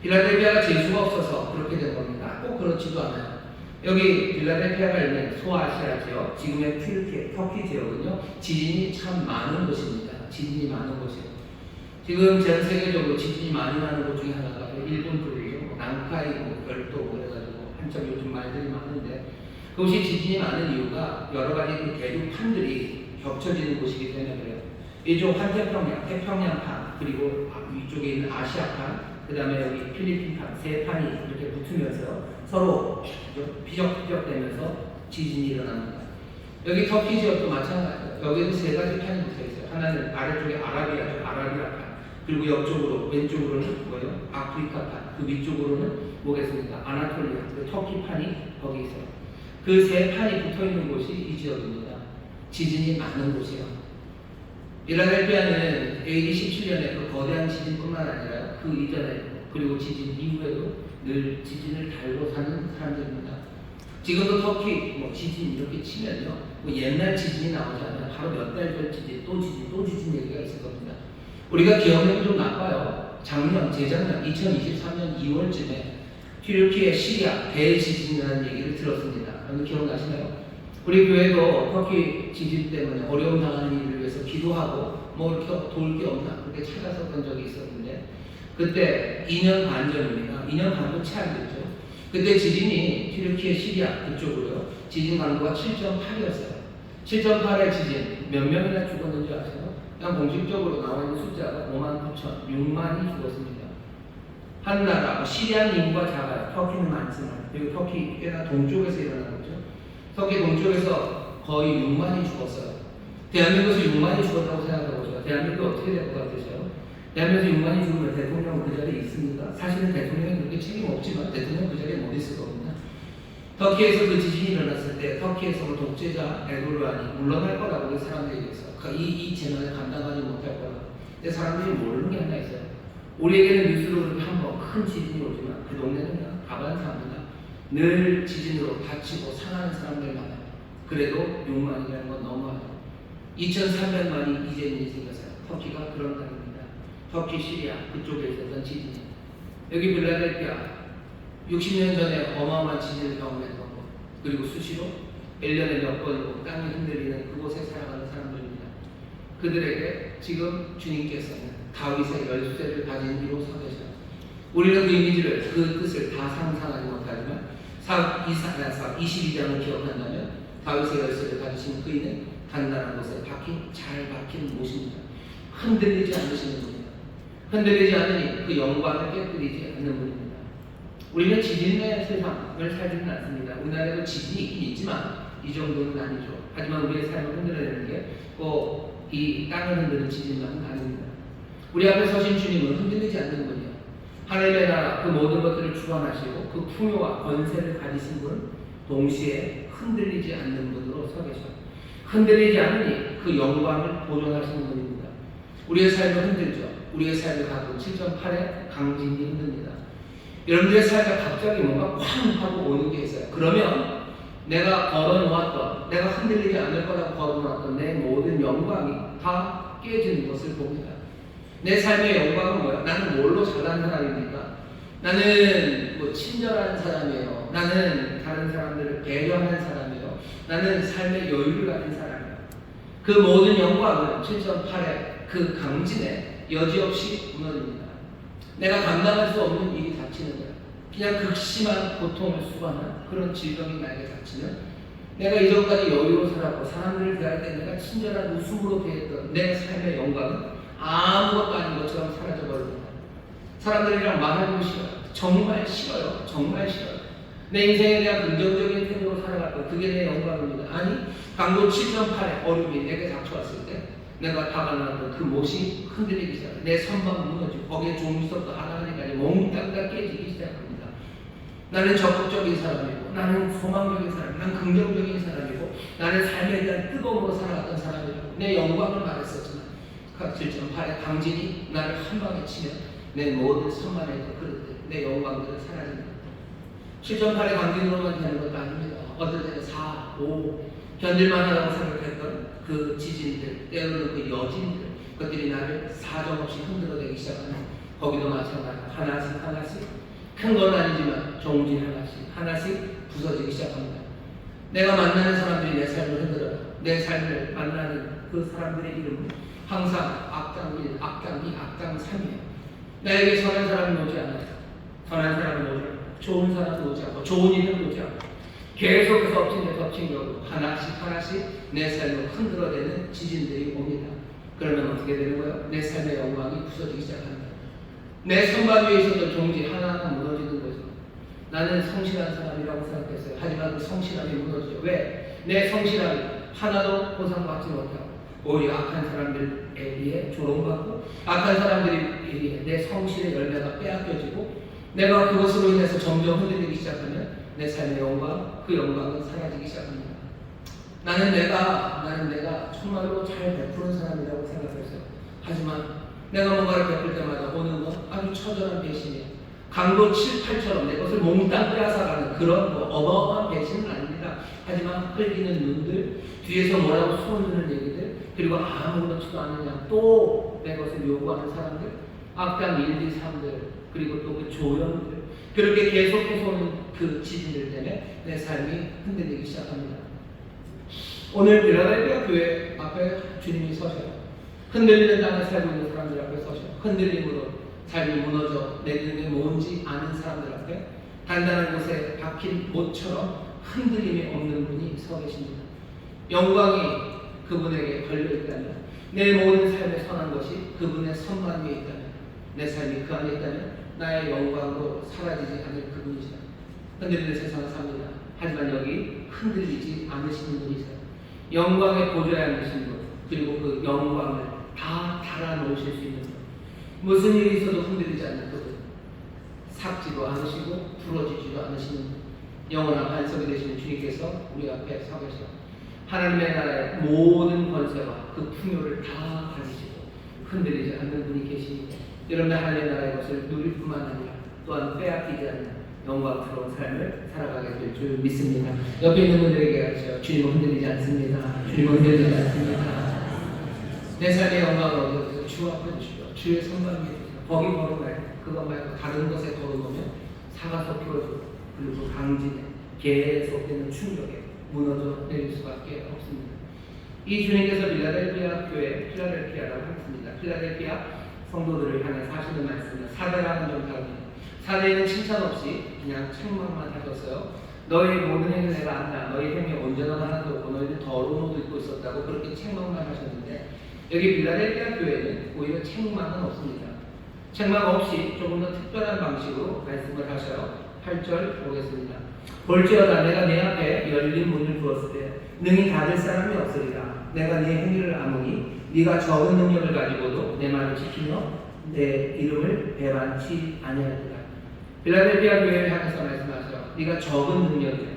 빌라델비아가 재수가 없어서 그렇게 된 겁니다. 꼭 그렇지도 않아요. 여기 빌라델비아가 있는 소아시아 지역, 지금의 튀르키예, 터키 지역은요, 지진이 참 많은 곳입니다. 지진이 많은 곳이에요. 지금 전 세계적으로 지진이 많이 나는 곳 중에 하나가 일본 쪽이죠. 난카이, 별도 그래가지고 한참 요즘 말들이 많은데, 그곳이 지진이 많은 이유가 여러 가지 그 대륙판들이 겹쳐지는 곳이기 때문에 그래요. 이쪽 환태평양, 태평양판, 그리고 위쪽에 있는 아시아판, 그 다음에 여기 필리핀판, 세 판이 이렇게 붙으면서 서로 피적피적되면서 지진이 일어납니다. 여기 터키 지역도 마찬가지예요. 여기는 세 가지 판이 붙어 있어요. 하나는 아래쪽에 아라비아죠, 아라비아판. 그리고 옆쪽으로, 왼쪽으로는 뭐예요? 아프리카판. 그 위쪽으로는 뭐겠습니까? 아나톨리아, 그 터키판이 거기 있어요. 그 세 판이 붙어 있는 곳이 이 지역입니다. 지진이 많은 곳이에요. 빌라델비아는 AD 17년에 그 거대한 지진뿐만 아니라 그 이전에 그리고 지진 이후에도 늘 지진을 달고 사는 사람들입니다. 지금도 터키 뭐 지진 이렇게 치면요, 뭐 옛날 지진이 나오지 않아요. 바로 몇 달 전 지진, 또 지진 얘기가 있을 겁니다. 우리가 기억력이 좀 나빠요. 재작년 2023년 2월쯤에 튀르키예 시리아 대지진이라는 얘기를 들었습니다. 여러분 기억나시나요? 우리 교회도 터키 지진 때문에 어려움 당하는 이들을 위해서 기도하고 뭐 이렇게 도울 게 없나 그렇게 찾았었던 적이 있었는데, 그때 2년 반 전입니다. 2년 반도 채 안 됐죠. 그때 지진이 튀르키예 시리아 그쪽으로요, 지진 강도가 7.8이었어요. 7.8의 지진 몇 명이나 죽었는지 아세요? 그냥 공식적으로 나와 있는 숫자가 59,000, 6만이 죽었습니다. 한 나라, 시리안 인구가 작아요. 터키는 많지만, 그리고 터키 꽤나 동쪽에서 일어난 거죠. 터키 동쪽에서 거의 6만이 죽었어요. 대한민국에서 6만이 죽었다고 생각해보세요. 대한민국이 어떻게 될 것 같으세요? 대한민국에서 6만이 죽으면 대통령은 그 자리에 있습니다. 사실은 대통령이 그렇게 책임 없지만 대통령 그 자리에 못 있을 겁니다. 터키에서 그 지진이 일어났을 때 터키에서 독재자 에르도안이 물러날 거라고 사람들이 얘기했어요. 이 재난을 감당하지 못할 거라고. 근데 사람들이 모르는 게 하나 있어요. 우리에게는 뉴스로 그렇게 한번 큰 지진이 오지만 그 동네는 그냥 가반사입니다. 늘 지진으로 다치고 상하는 사람들 많아요. 그래도 6만이라는 건 너무 많아요. 2,300만이 이재민이 생겼어요. 터키가 그런 나라입니다. 터키, 시리아 그쪽에 있었던 지진이. 여기 빌라델비아 60년 전에 어마어마한 지진을 경험했던 것, 그리고 수시로 1년에 몇 번이고 땅이 흔들리는 그곳에 살아가는 사람들입니다. 그들에게 지금 주님께서는 다윗의 열쇠를 가진 이로 서 계셔요. 우리는 그 이미지를, 그 뜻을 다 상상하지 못하지만 사역 22장을 기억한다면 다윗의 열쇠를 가지신 그이는 단단한 곳에 잘 박힌 못입니다. 흔들리지 않으시는 분입니다. 흔들리지 않으니 그 영광을 깨뜨리지 않는 분입니다. 우리는 지진의 세상을 살지는 않습니다. 우리나라에도 지진이 있긴 있지만 이 정도는 아니죠. 하지만 우리의 삶을 흔들어내는 게 꼭 이 땅을 흔드는 지진만은 아닙니다. 우리 앞에 서신 주님은 흔들리지 않는 분이요, 하나님의 나라 그 모든 것들을 주관하시고 그 풍요와 권세를 가지신 분은 동시에 흔들리지 않는 분으로 서 계셔. 흔들리지 않으니 그 영광을 보존하시는 분입니다. 우리의 삶을 흔들죠. 우리의 삶을 가도 7.8의 강진이 흔듭니다. 여러분들의 삶에 갑자기 뭔가 쾅 하고 오는 게 있어요. 그러면 내가 걸어놓았던, 내가 흔들리지 않을 거라고 걸어놓았던 내 모든 영광이 다 깨지는 것을 봅니다. 내 삶의 영광은 뭐야? 나는 뭘로 잘난 사람입니까? 나는 뭐 친절한 사람이에요. 나는 다른 사람들을 배려하는 사람이에요. 나는 삶의 여유를 가진 사람이에요. 그 모든 영광은 7.8의 그 강진에 여지없이 무너집니다. 내가 감당할 수 없는 일이 닥치는 거야. 그냥 극심한 고통을 수반한 그런 질병이 나에게 닥치면 내가 이전까지 여유로 살았고 사람들을 대할 때 내가 친절한 웃음으로 대했던 내 삶의 영광은 아무것도 아닌 것처럼 사라져버립니다. 사람들이랑 말하기 싫어요. 정말 싫어요. 정말 싫어요. 내 인생에 대한 긍정적인 태도로 살아갔던 그게 내 영광입니다. 아니, 강도 7.8의 어려움이 내게 닥쳐왔을 때 내가 박아놨던 그 못이 흔들리기 시작합니다. 내 선방 무너지고 거기에 종이석도 하나하나까지 몽땅 다 깨지기 시작합니다. 나는 적극적인 사람이고, 나는 소망적인 사람이고, 나는 긍정적인 사람이고, 나는 삶에 대한 뜨거움으로 살아갔던 사람이고, 내 영광을 말했었지만 7.8의 강진이 나를 한 방에 치면 내 모든 선만했던 그릇들, 내 영광들은 사라집니다. 7.8의 강진으로만 되는 것도 아닙니다. 어떨 때는 4, 5 견딜만하다고 생각했던 그 지진들, 때로는 그 여진들, 그것들이 나를 사정없이 흔들어대기 시작하는, 거기도 마찬가지. 하나씩 큰 건 아니지만 종진 하나씩 부서지기 시작합니다. 내가 만나는 사람들이 내 삶을 흔들어요. 내 삶을 만나는 그 사람들의 이름은 항상 악당 1, 악당 2, 악당 3이에요. 나에게 선한 사람은 오지 않아요. 선한 사람은 오지 않아요. 좋은 사람은 오지 않고, 좋은 일은 오지 않고, 계속해서 덮친 격으로 하나씩 내 삶을 흔들어대는 지진들이 옵니다. 그러면 어떻게 되는 거예요? 내 삶의 영광이 부서지기 시작합니다. 내 선반 위에 있었던 종지 하나하나 무너지는 거죠. 나는 성실한 사람이라고 생각했어요. 하지만 그 성실함이 무너지죠. 왜? 내 성실함이 하나도 보상받지 못하고 오히려 악한 사람들에 의해 조롱받고, 악한 사람들에 의해 내 성실의 열매가 빼앗겨지고, 내가 그것으로 인해서 점점 흔들리기 시작하면 내 삶의 영광, 그 영광은 사라지기 시작합니다. 나는 내가 정말로 잘 베푸는 사람이라고 생각했어요. 하지만 내가 뭔가를 베풀 때마다 오는 건 아주 처절한 배신이에요. 강도 7, 8처럼 내 것을 몽땅 빼앗아가는 그런 어마어마한 배신은 아닙니다. 하지만 흘리는 눈들, 뒤에서 뭐라고 소문드는 얘기들, 그리고 아무렇지도 않느냐 또 내 것을 요구하는 사람들, 악당 1, 2, 3들, 그리고 또 그 조연들, 그렇게 계속해서 오는 그 지진들 때문에 내 삶이 흔들리기 시작합니다. 오늘 빌라델피아 교회 앞에 주님이 서셔요. 흔들리는 땅에 살고 있는 사람들 앞에 서셔요. 흔들림으로 삶이 무너져 내리는 게 뭔지 아는 사람들 앞에 단단한 곳에 박힌 못처럼 흔들림이 없는 분이 서 계십니다. 영광이 그분에게 걸려있다면, 내 모든 삶에 선한 것이 그분의 선반 위에 있다면, 내 삶이 그 안에 있다면 나의 영광으로 사라지지 않을 그분이시다. 흔들리는 세상을 삽니다. 하지만 여기 흔들리지 않으시는 분이세요. 영광의 보좌에 앉으신 분, 그리고 그 영광을 다 달아놓으실 수 있는 분, 무슨 일이 있어도 흔들리지 않는 그분, 삭지도 않으시고 부러지지도 않으시는 분, 영원한 반석이 되시는 주님께서 우리 앞에 서 계셔 하나님의 나라의 모든 권세와 그 풍요를 다 가지시고 흔들리지 않는 분이 계시니까 여러분의 하나님의 나라의 것을 누릴 뿐만 아니라 또한 빼앗기지 않는 영광스러운 삶을 살아가게 될 줄 믿습니다. 옆에 있는 분들에게 하시죠. 주님은 흔들리지 않습니다. 주님은 흔들리지 않습니다. 내 삶의 영광을 얻어서 주 앞에 주시고 주의 선반 위에 두시고 거기 걸어가요. 그것 말고 다른 곳에 걸어놓으면 사가서 풀어주고, 그리고 강진에 계속되는 충격에 무너져 내릴 수밖에 없습니다. 이 주님께서 빌라델피아 교회, 필라델피아라고 했습니다. 필라델피아 성도들을 향해 하시는 말씀은 사대라는 좀 다릅니다. 4대에는 칭찬 없이 그냥 책망만 하셨어요. 너희 모든 행위를 내가 안다. 너희 행위 온전한 하나도 없고 너희는 더러운 옷 입고 있었다고 그렇게 책망만 하셨는데 여기 빌라델피아 교회는 오히려 책망은 없습니다. 책망 없이 조금 더 특별한 방식으로 말씀을 하셔요. 8절 보겠습니다. 볼지어다 내가 내 앞에 열린 문을 두었을 때 능히 닫을 사람이 없으리라. 내가 네 행위를 아무니 네가 적은 능력을 가지고도 내 말을 지키며 내 이름을 배반치 아니하리라. 빌라델피아 교회를 향해서 말씀하셔요. 네가 적은 능력이래.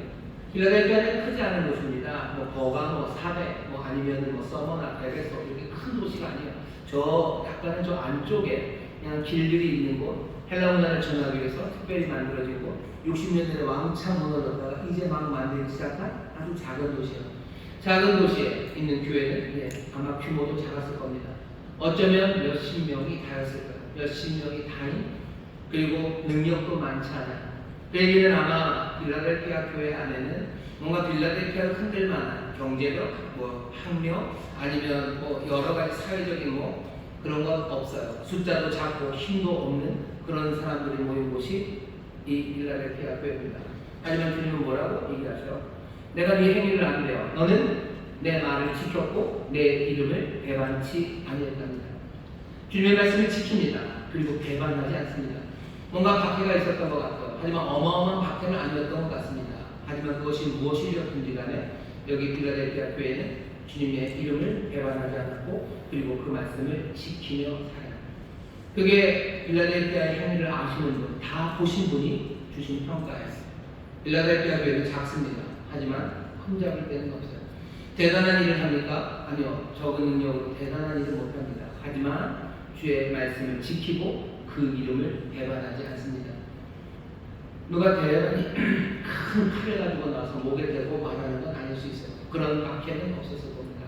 빌라델피아는 크지 않은 곳입니다. 뭐 버가 뭐 사백 뭐 아니면은 뭐 서머나 베레소 이렇게 큰 도시가 아니에요. 저 약간은 저 안쪽에 그냥 길들이 있는 곳, 헬라 문화를 전하기 위해서 특별히 만들어진 곳, 60년 전에 왕창 무너졌다가 이제 막 만들기 시작한 아주 작은 도시예요. 작은 도시에 있는 교회는 아마 규모도 작았을 겁니다. 어쩌면 몇십 명이 다였을 거예요. 몇십 명이 다인, 그리고 능력도 많지 않아요. 그 얘기는 아마 빌라델피아 교회 안에는 뭔가 빌라델피아를 흔들 만한 경제력, 뭐 학력, 아니면 뭐 여러 가지 사회적인 뭐 그런 건 없어요. 숫자도 작고 힘도 없는 그런 사람들이 모인 곳이 이 빌라델피아 교회입니다. 하지만 주님은 뭐라고 얘기하셔요? 내가 네 행위를 안 돼요. 너는 내 말을 지켰고 내 이름을 배반치 아니했답니다. 주님의 말씀을 지킵니다. 그리고 배반하지 않습니다. 뭔가 박해가 있었던 것 같아요. 하지만 어마어마한 박해는 아니었던 것 같습니다. 하지만 그것이 무엇이었든지 간에 여기 빌라델피아 교회는 주님의 이름을 배반하지 않았고 그리고 그 말씀을 지키며 살아요. 그게 빌라델피아의 행위를 아시는 분, 다 보신 분이 주신 평가예요. 빌라델피아 교회는 작습니다. 하지만 흠잡을 데는 없어요. 대단한 일을 합니까? 아니요. 적은 능력으로 대단한 일을 못합니다. 하지만 주의 말씀을 지키고 그 이름을 배반하지 않습니다. 누가 대단히 큰 칼을 가지고 나와서 목에 대고 말하는 건 아닐 수 있어요. 그런 박해는 없었을 겁니다.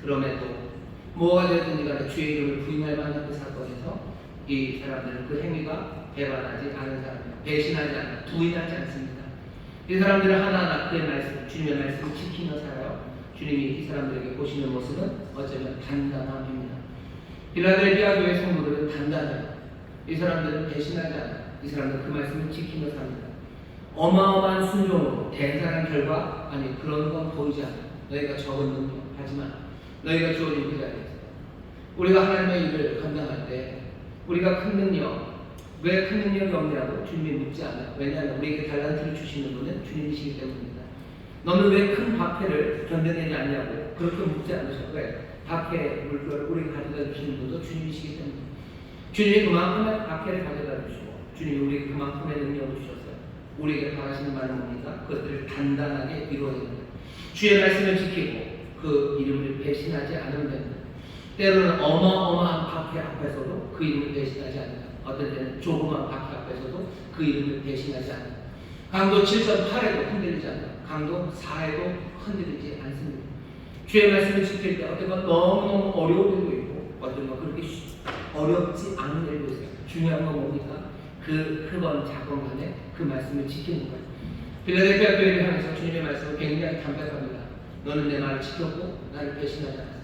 그럼에도 뭐가 되든지 간에 주의 이름을 부인할 만한 그 사건에서 이 사람들은 그 행위가 배반하지 않은 사람이에요. 배신하지 않아, 부인하지 않습니다. 이 사람들은 하나하나 그의 말씀, 주님의 말씀을 지키며 살아요. 주님이 이 사람들에게 보시는 모습은 어쩌면 단단함입니다. 빌라델피아 교회 성도들은 단단해요. 이 사람들은 배신하지 않아요. 이 사람들은 그 말씀을 지키며 삽니다. 어마어마한 순종으로 대단한 결과, 아니 그런 건 보이지 않아요. 너희가 적은 능력, 하지만 너희가 주어진 그 자리에서 우리가 하나님의 일을 감당할 때 우리가 큰 능력, 왜 큰 능력이 없냐고 주님이 묻지 않아요. 왜냐하면 우리에게 달란트를 주시는 분은 주님이시기 때문입니다. 너는 왜 큰 박해를 견뎌내지 않냐고 그렇게 묻지 않으셔요. 왜? 박해, 물결을 우리에게 가져다 주시는 분도 주님이시기 때문입니다. 주님이 그만큼의 박해를 가져다 주시고 주님이 우리에게 그만큼의 능력을 주셨어요. 우리에게 바라시는 말은 뭡니까? 그것들을 단단하게 이루어야 됩니다. 주의 말씀을 지키고 그 이름을 배신하지 않으면 됩니다. 때로는 어마어마한 박해 앞에서도 그 이름을 배신하지 않는다. 어떤 때는 조그만 박해 앞에서도 그 이름을 배신하지 않는다. 강도 7.8에도 흔들리지 않는다. 강도 4에도 흔들리지 않습니다. 주의 말씀을 지킬 때 어떤 건 너무너무 어려운 일도 있고 어떤 건 그렇게 어렵지 않은 일도 있어요. 중요한 건 뭡니까? 그 크건 작건 간에 그 말씀을 지키는 거예요. 빌라델피아 교회를 향해서 주님의 말씀은 굉장히 담백합니다. 너는 내 말을 지켰고 나를 배신하지 않았어.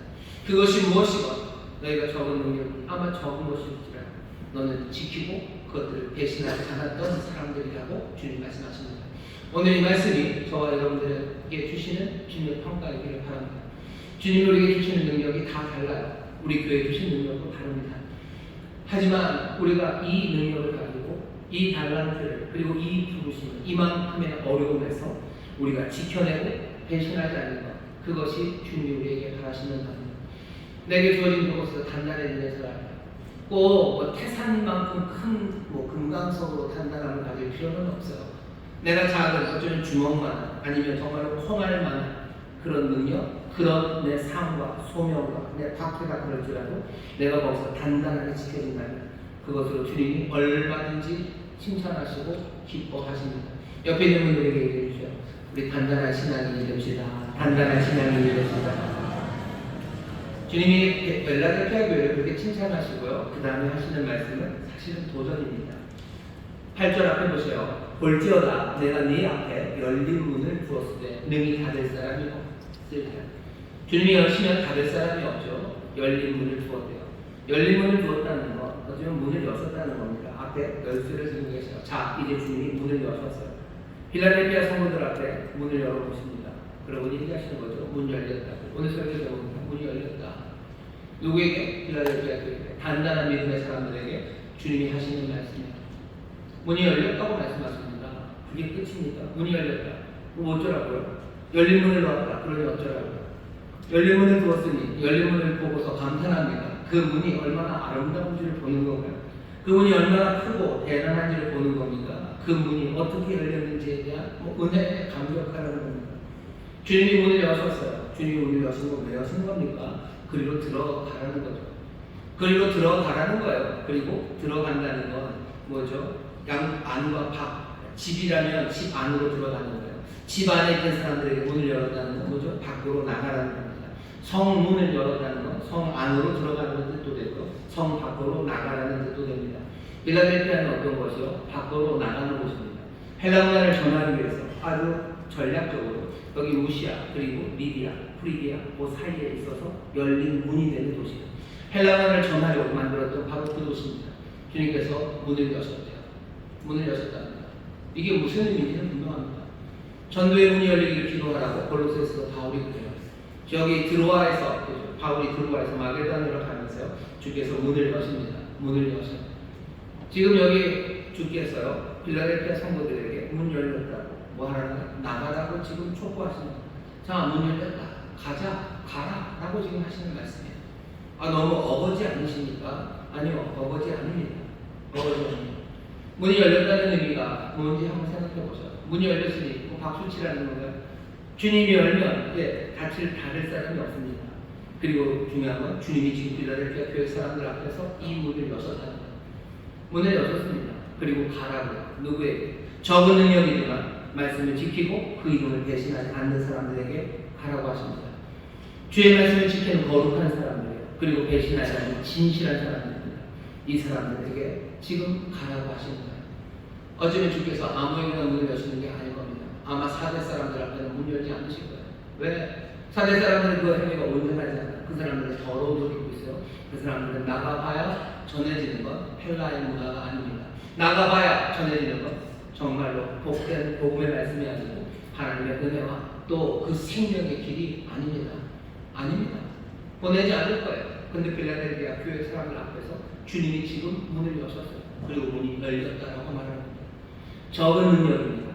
그것이 무엇이건 너희가 적은 능력이 아마 적은 것일지라도 너는 지키고 그것들을 배신하지 않았던 사람들이라고 주님 말씀하십니다. 오늘 이 말씀이 저와 여러분들에게 주시는 주님의 평가이기를 바랍니다. 주님이 우리에게 주시는 능력이 다 달라요. 우리 교회에 주신 능력도 다릅니다. 하지만 우리가 이 능력을 가지고 이 달란트를 그리고 이 부르심을 이만큼의 어려움에서 우리가 지켜내고 배신하지 않는 것, 그것이 주님이 우리에게 바라시는 겁니다. 내게 주어진 그것으로 단단해지면서 꼭 태산만큼 큰 금강석으로 단단함을 가질 필요는 없어요. 내가 작은 어쩌면 주먹만 아니면 정말로 콩알 만한 그런 능력, 그런 내 삶과 소명과 내 박해가 그럴지라도 내가 거기서 단단하게 지켜진다면 그것으로 주님이 얼마든지 칭찬하시고 기뻐하십니다. 옆에 있는 분들에게 얘기해 주세요. 우리 단단한 신앙이 됩시다. 단단한 신앙이 됩시다. 주님이 빌라델피아 교회를 그렇게 칭찬하시고요. 그 다음에 하시는 말씀은 사실은 도전입니다. 8절 앞에 보세요. 볼지어다 내가 네 앞에 열린 문을 두었을 때 능히 닫을 사람이 없을 때. 주님이 여시면 닫을 사람이 없죠. 열린 문을 두었대요. 열린 문을 두었다는 것, 어쩌면 문을 여셨다는 겁니다. 앞에 열쇠를 들고 계세요. 자, 이제 주님이 문을 여셨어요. 필라델피아 성도들 앞에 문을 열어보십니다. 그러고 얘기하시는 거죠. 문 열렸다. 오늘 설교 제목입니다. 문이 열렸다. 누구에게? 필라델피아 교회 단단한 믿음의 사람들에게 주님이 하시는 말씀입니다. 문이 열렸다고 말씀하십니다. 그게 끝입니다. 문이 열렸다. 그럼 어쩌라고요? 열린 문을 놓았다. 그러니 어쩌라고요? 열린 문을 두었으니 열린 문을 보고서 감탄합니다. 그 문이 얼마나 아름다운지를 보는 건가요? 그 문이 얼마나 크고 대단한지를 보는 겁니다. 그 문이 어떻게 열렸는지에 대한 은혜에 감격하라는 겁니다. 주님이 문을 여셨어요. 주님이 문을 여신 거 왜 여신 겁니까? 그리로 들어가라는 거죠. 그리로 들어가라는 거예요. 그리고 들어간다는 건 뭐죠? 양 안과 밖. 집이라면 집 안으로 들어가는 거예요. 집 안에 있는 사람들에게 문을 열었다는 건 뭐죠? 밖으로 나가라는 겁니다. 성문을 열었다는 건 성 안으로 들어가는 뜻도 되고 성 밖으로 나가라는 뜻도 됩니다. 필라델피아는 어떤 것이요? 밖으로 나가는 곳입니다. 헬라 문화를 전하기 위해서 아주 전략적으로 여기 루시아 그리고 리디아, 프리기아 그 사이에 있어서 열린 문이 되는 도시예요. 헬라 문화를 전하려고 만들었던 바로 그 도시입니다. 주님께서 문을 여셨대요. 문을 여셨답니다. 이게 무슨 의미인지는 분명합니다. 전도의 문이 열리기를 기도하라고 골로새서 바울이 그래요. 저기 드로아에서 바울이 드로아에서 마게도냐로 가면서요. 주께서 문을 여십니다. 문을 여셔. 지금 여기 주께서요. 필라델피아 성도들에게 문 열렸다고 뭐 하라고 나가라고 지금 촉구하십니다. 자, 문 열렸다. 가자. 가라. 라고 지금 하시는 말씀이에요. 아, 너무 어거지 않으십니까? 아니요. 어거지 아닙니다. 어거지 아닙니다. 문이 열렸다는 의미가 뭔지 한번 생각해 보세요. 문이 열렸으니 뭐 박수 치라는 건가요? 주님이 열면 닫을 사람이 없습니다. 그리고 중요한 건 주님이 지금 필라델피아 교회 사람들 앞에서 이 문을 여셨다는 거예요. 문을 여셨습니다. 그리고 가라고요. 누구에게? 적은 능력이지만 말씀을 지키고 그 이름을 배신하지 않는 사람들에게 가라고 하십니다. 주의 말씀을 지키는 거룩한 사람들이에요. 그리고 배신하지 않는 진실한 사람들입니다. 이 사람들에게 지금 가라고 하시는 거예요. 어쩌면 주께서 아무에게나 문을 여시는 게 아닐 겁니다. 아마 4대 사람들 앞에는 문 열지 않으실 거예요. 왜? 4대 사람들은 그 행위가 온전하지 않아요. 그 사람들은 더러운 옷을 입고 있어요. 그 사람들은 나가봐야 전해지는 건 헬라의 문화가 아닙니다. 나가봐야 전해지는 건 정말로 복된 복음의 말씀이 아니고 하나님의 은혜와 또 그 생명의 길이 아닙니다. 아닙니다. 보내지 않을 거예요. 근데 필라델피아 교회 사람들 앞에서 주님이 지금 문을 여셨어요. 그리고 문이 열렸다라고 말합니다. 적은 능력입니다.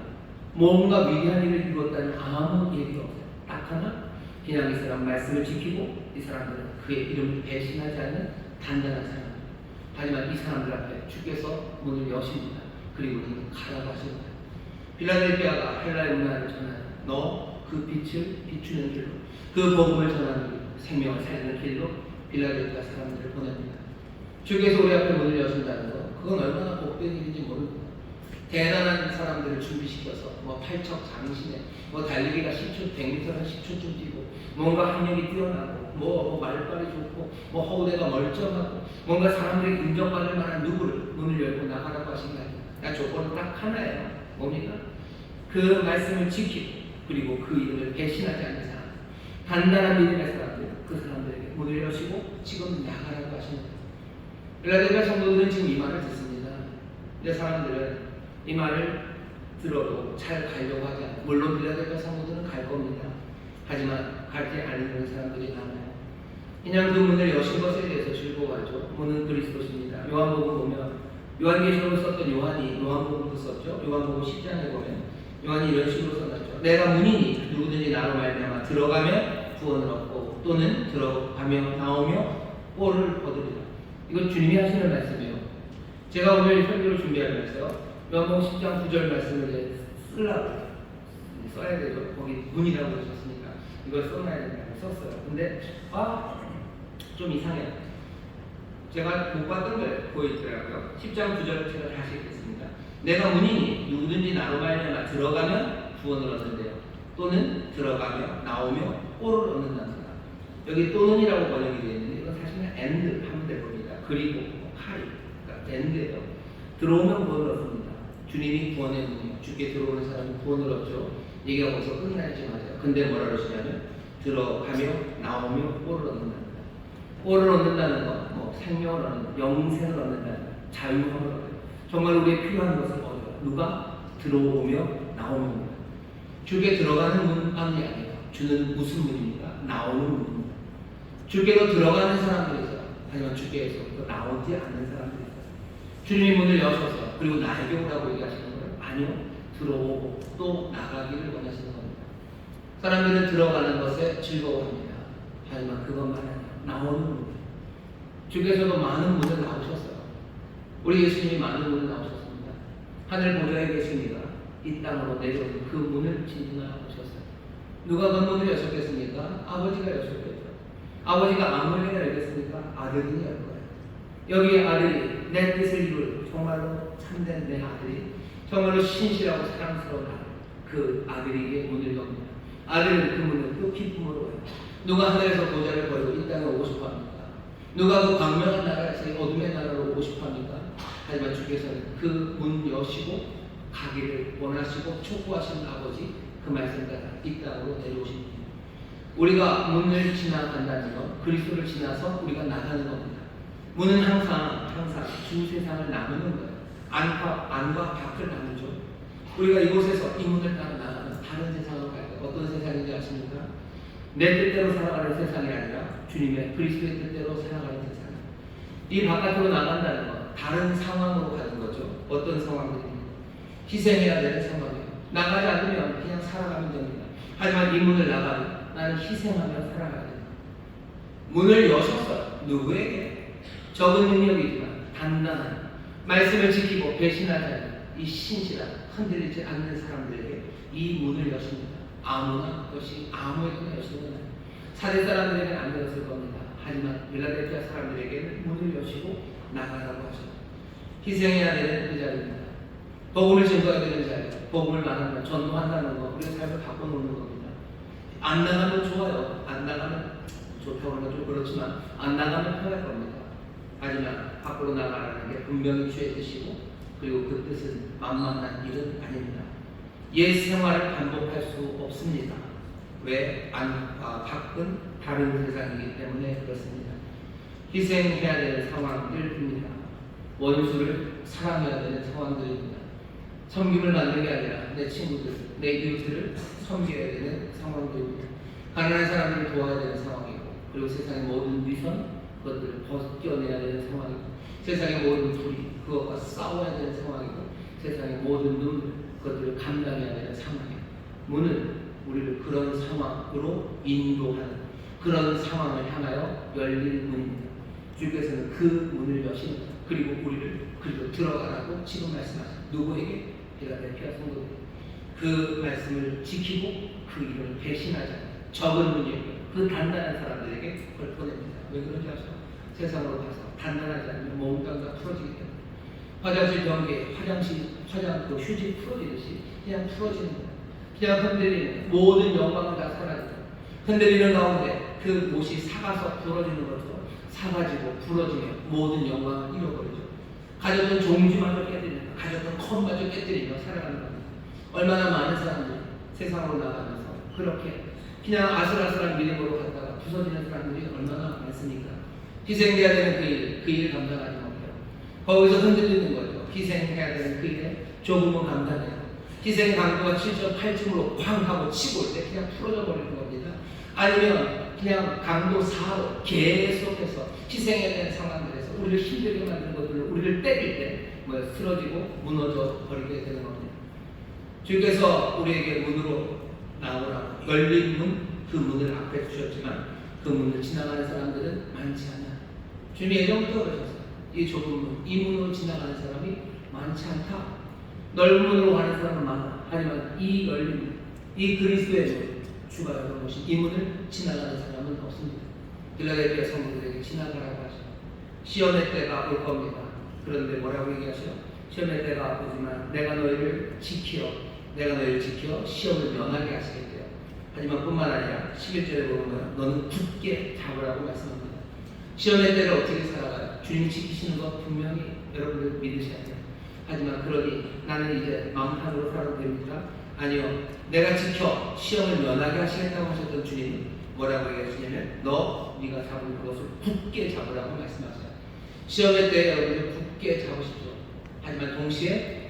뭔가 위대한 일을 이루었다는 아무 얘기가 없어요. 딱 하나, 그냥 이 사람 말씀을 지키고 이 사람들은 그의 이름을 배신하지 않는 단단한 사람. 하지만 이 사람들 앞에 주께서 문을 여십니다. 그리고 우리는 가라고 하십니다. 필라델피아가 헬라의 문화를 전하는 너 그 빛을 비추는 길로 그 복음을 전하는 길로 생명을 살리는 길로 필라델피아 사람들을 보냅니다. 주께서 우리 앞에 문을 여신다는 거 그건 얼마나 복된 일인지 모릅니다. 대단한 사람들을 준비시켜서 뭐 팔척 장신에 뭐 달리기가 10초, 100m를 10초쯤 뛰고 뭔가 학력이 뛰어나고 뭐 말빨이 좋고 뭐 허우대가 멀쩡하고 뭔가 사람들이 인정받을 만한 누구를 문을 열고 나가라고 하신 게 아닙니다. 조건은 딱 하나예요. 뭡니까? 그 말씀을 지키고 그리고 그 이름을 배신하지 않는 사람 단단한 믿음의 사람들 그 사람들에게 문을 여시고 지금 나가라고 하십니다. 필라델피아 성도들은 지금 이 말을 듣습니다. 근데 사람들은 이 말을 들어도 잘 가려고 하지 않아요. 물론 필라델피아 성도들은 갈 겁니다. 하지만 가지 않는 사람들이 많아요. 그냥 그 문을 여신 것에 대해서 즐거워하죠. 문은 그리스도십니다. 요한복음 보면 요한계시록을 썼던 요한이 요한복음도 썼죠. 요한복음 10장에 보면 요한이 이런 식으로 써놨죠. 내가 문이니 누구든지 나로 말미암아 들어가면 구원을 얻고 또는 들어가며 나오며 꼴을 얻으리라. 이건 주님이 하시는 말씀이에요. 제가 오늘 설교를 준비하면서 요한복음 10장 9절 말씀을 써야 되죠. 거기 문이라고 하셨으니까 이걸 써놔야 된다고 썼어요. 근데 좀 이상해요. 제가 못 봤던 걸 보이더라고요. 10장 9절 제가 다시 읽겠습니다. 내가 문이니 누구든지 나로 말미암아 들어가면 구원을 얻는데요. 또는 들어가며 나오며 꼴을 얻는답니다. 여기 또는이라고 번역이 되어 있는데 이건 사실은 and 하면 될 겁니다. 그리고 하리, 그러니까 and예요. 들어오면 구원을 얻습니다. 주님이 구원의 문이요. 주께 들어오는 사람은 구원을 얻죠. 얘기가 벌써 끝나지 마세요. 근데 뭐라 그러시냐면 들어가며 나오며 꼴을 얻는답니다. 꼴을 얻는다는 건 생명을 얻는, 영생을 얻는다는 자유함을 얻어요. 정말 우리의 필요한 것을 얻어요. 누가? 들어오며 나오는 겁니다. 주께 들어가는 문이 아니에요. 주는 무슨 문입니까? 나오는 문입니다. 주께로 들어가는 사람들이 있어요. 하지만 주께에서부터 나오지 않는 사람들이 있어요. 주님이 문을 여셔서 그리고 나에게 오라고 얘기하시는 거예요? 아니요. 들어오고 또 나가기를 원하시는 겁니다. 사람들은 들어가는 것에 즐거워합니다. 하지만 그것만 아니에요. 나오는 문입니다. 주께서도 많은 문을 나오셨어요. 우리 예수님이 많은 문을 나오셨습니다. 하늘 보좌에 계십니다. 이 땅으로 내려오는 그 문을 진진하셨어요. 누가 그 문을 여셨겠습니까? 아버지가 여셨겠죠. 아버지가 아무리 열겠습니까? 아들이 열 거예요. 여기 아들이 내 뜻을 이룰 정말로 참된 내 아들이 정말로 신실하고 사랑스러운 그 아들에게 문을 엽니다. 아들은 그 문을 또 기쁨으로 해요. 누가 하늘에서 보좌를 버리고 이 땅에 오고 싶어 합니까? 누가 그 광명한 나라에서 어둠의 나라로 오고 싶어 합니까? 하지만 주께서는 그 문 여시고 가기를 원하시고 촉구하시는 아버지 그 말씀 따라 이 땅으로 내려오십니다. 우리가 문을 지나간다는 것, 그리스도를 지나서 우리가 나가는 겁니다. 문은 항상 주 세상을 나누는 거예요. 안과 밖을 나누죠. 우리가 이곳에서 이 문을 따라 나가면 다른 세상으로 가요. 어떤 세상인지 아십니까? 내 뜻대로 살아가는 세상이 아니라 주님의 그리스도의 뜻대로 살아가는 세상. 이 바깥으로 나간다는 것, 다른 상황으로 가는 거죠. 어떤 상황들입니까? 희생해야 되는 상황이에요. 나가지 않으면 그냥 살아가면 됩니다. 하지만 이 문을 나가면 나는 희생하며 살아가야 됩니다. 문을 여셨어요. 누구에게? 적은 능력이지만 단단한 말씀을 지키고 배신하지 않는 이 신실한 흔들리지 않는 사람들에게 이 문을 여십니다. 아무나 것이 아무에게나 여시는 건 아니에요. 사대 사람들에게는 안 열었을 겁니다. 하지만 빌라델피아 사람들에게는 문을 여시고 나가라고 하셨어요. 희생해야 되는 그 자리입니다. 복음을 증거해야 되는 자리, 복음을 말하면 전도한다는 거, 우리의 삶을 바꿔놓는 겁니다. 안 나가면 좋아요. 안 나가면 좋다고 하면 좀 그렇지만 안 나가면 편할 겁니다. 하지만 밖으로 나가라는 게 분명히 주의 뜻이고 그리고 그 뜻은 만만한 일은 아닙니다. 옛 생활을 반복할 수 없습니다. 왜? 안과 밖은 다른 세상이기 때문에 그렇습니다. 희생해야 되는 상황들입니다. 원수를 사랑해야 되는 상황들입니다. 섬김을 받는 게 아니라 내 친구들, 내 이웃들을 섬겨야 되는 상황들입니다. 가난한 사람들을 도와야 되는 상황이고 그리고 세상의 모든 위선 그것들을 벗겨내야 되는 상황이고 세상의 모든 불의 그것과 싸워야 되는 상황이고 세상의 모든 눈물 그것들을 감당해야 되는 상황이에요. 문은 우리를 그런 상황으로 인도하는 그런 상황을 향하여 열린 문입니다. 주께서는 그 문을 여십니다. 그리고 우리를 그리고 들어가라고 지금 말씀하십니다. 누구에게? 빌라델피아 성도들. 그 말씀을 지키고 그 이름을 배신하지 않는 적은 문이에요. 그 단단한 사람들에게 그걸 보냅니다. 왜 그런지 아시죠? 세상으로 가서 단단하지 않으면 몽땅 풀어지기 때문에 화장실 변기에 화장 휴지 풀어지듯이 그냥 풀어지는 거예요. 그냥 흔들리는 모든 영광을 다 사라져요. 흔들리는 가운데 그 못이 사가서 부러지는 것처럼 사가지고 부러지며 모든 영광을 잃어버리죠. 가졌던 종지마저 깨뜨리며 가졌던 컵마저 깨뜨리며 살아가는 겁니다. 얼마나 많은 사람들이 세상으로 나가면서 그렇게 그냥 아슬아슬한 믿음으로 갔다가 부서지는 사람들이 얼마나 많습니까? 희생해야 되는 그 일을 감당하지 못해요. 거기서 흔들리는 거죠. 희생해야 되는 그 일에 조금은 감당해요. 희생 강도가 7.8쯤으로 쾅 하고 치고 올 때 그냥 풀어져 버리는 겁니다. 아니면 그냥 강도 4로 계속해서 희생해야 되는 상황들에서 우리를 힘들게 만드는 것들을 우리를 때릴 때 쓰러지고 무너져 버리게 되는 겁니다. 주께서 우리에게 문으로 나오라고 열린 문, 그 문을 앞에 주셨지만 그 문을 지나가는 사람들은 많지 않아요. 주님이 예전부터 그러셨어요. 이 좁은 문, 이 문으로 지나가는 사람이 많지 않다. 넓은 문으로 가는 사람은 많아. 하지만 이 열린 문, 이 그리스도의 문, 주가 열어놓으신 이 문을 지나가는 사람은 없습니다. 빌라델피아 성도들에게 지나가라고 하셔. 시험의 때가 올 겁니다. 그런데 뭐라고 얘기하셔? 시험의 때가 오지만 내가 너희를 지켜 시험을 면하게 하시겠대요. 하지만 뿐만 아니라 11절에 보면 너는 굳게 잡으라고 말씀합니다. 시험의 때를 어떻게 살아가요? 주님이 지키시는 것 분명히 여러분들 믿으셔야 돼요. 하지만 그러니 나는 이제 마음판으로 살아도 됩니까? 아니요. 내가 지켜 시험을 면하게 하시겠다고 하셨던 주님은 뭐라고 얘기하시냐면 네가 잡은 그것을 굳게 잡으라고 말씀하세요. 시험의 때 여러분들 굳게 잡으십시오. 하지만 동시에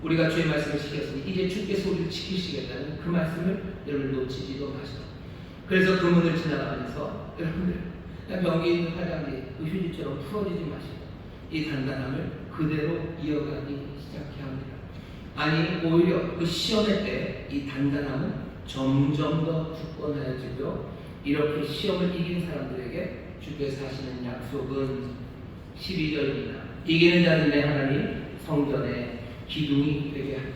우리가 주의 말씀을 지켰으니 이제 주께서 우리를 지키시겠다는 그 말씀을 여러분 놓치지도 마시고, 그래서 그 문을 지나가면서 여러분들 그냥 병기 있는 화장지 그 휴지처럼 풀어지지 마시고 이 단단함을 그대로 이어가기 시작해야 합니다. 아니 오히려 그 시험의 때 이 단단함은 점점 더 굳건해지고요. 이렇게 시험을 이긴 사람들에게 주께서 하시는 약속은 12절입니다. 이기는 자는 내 하나님 성전의 기둥이 되게 하리니.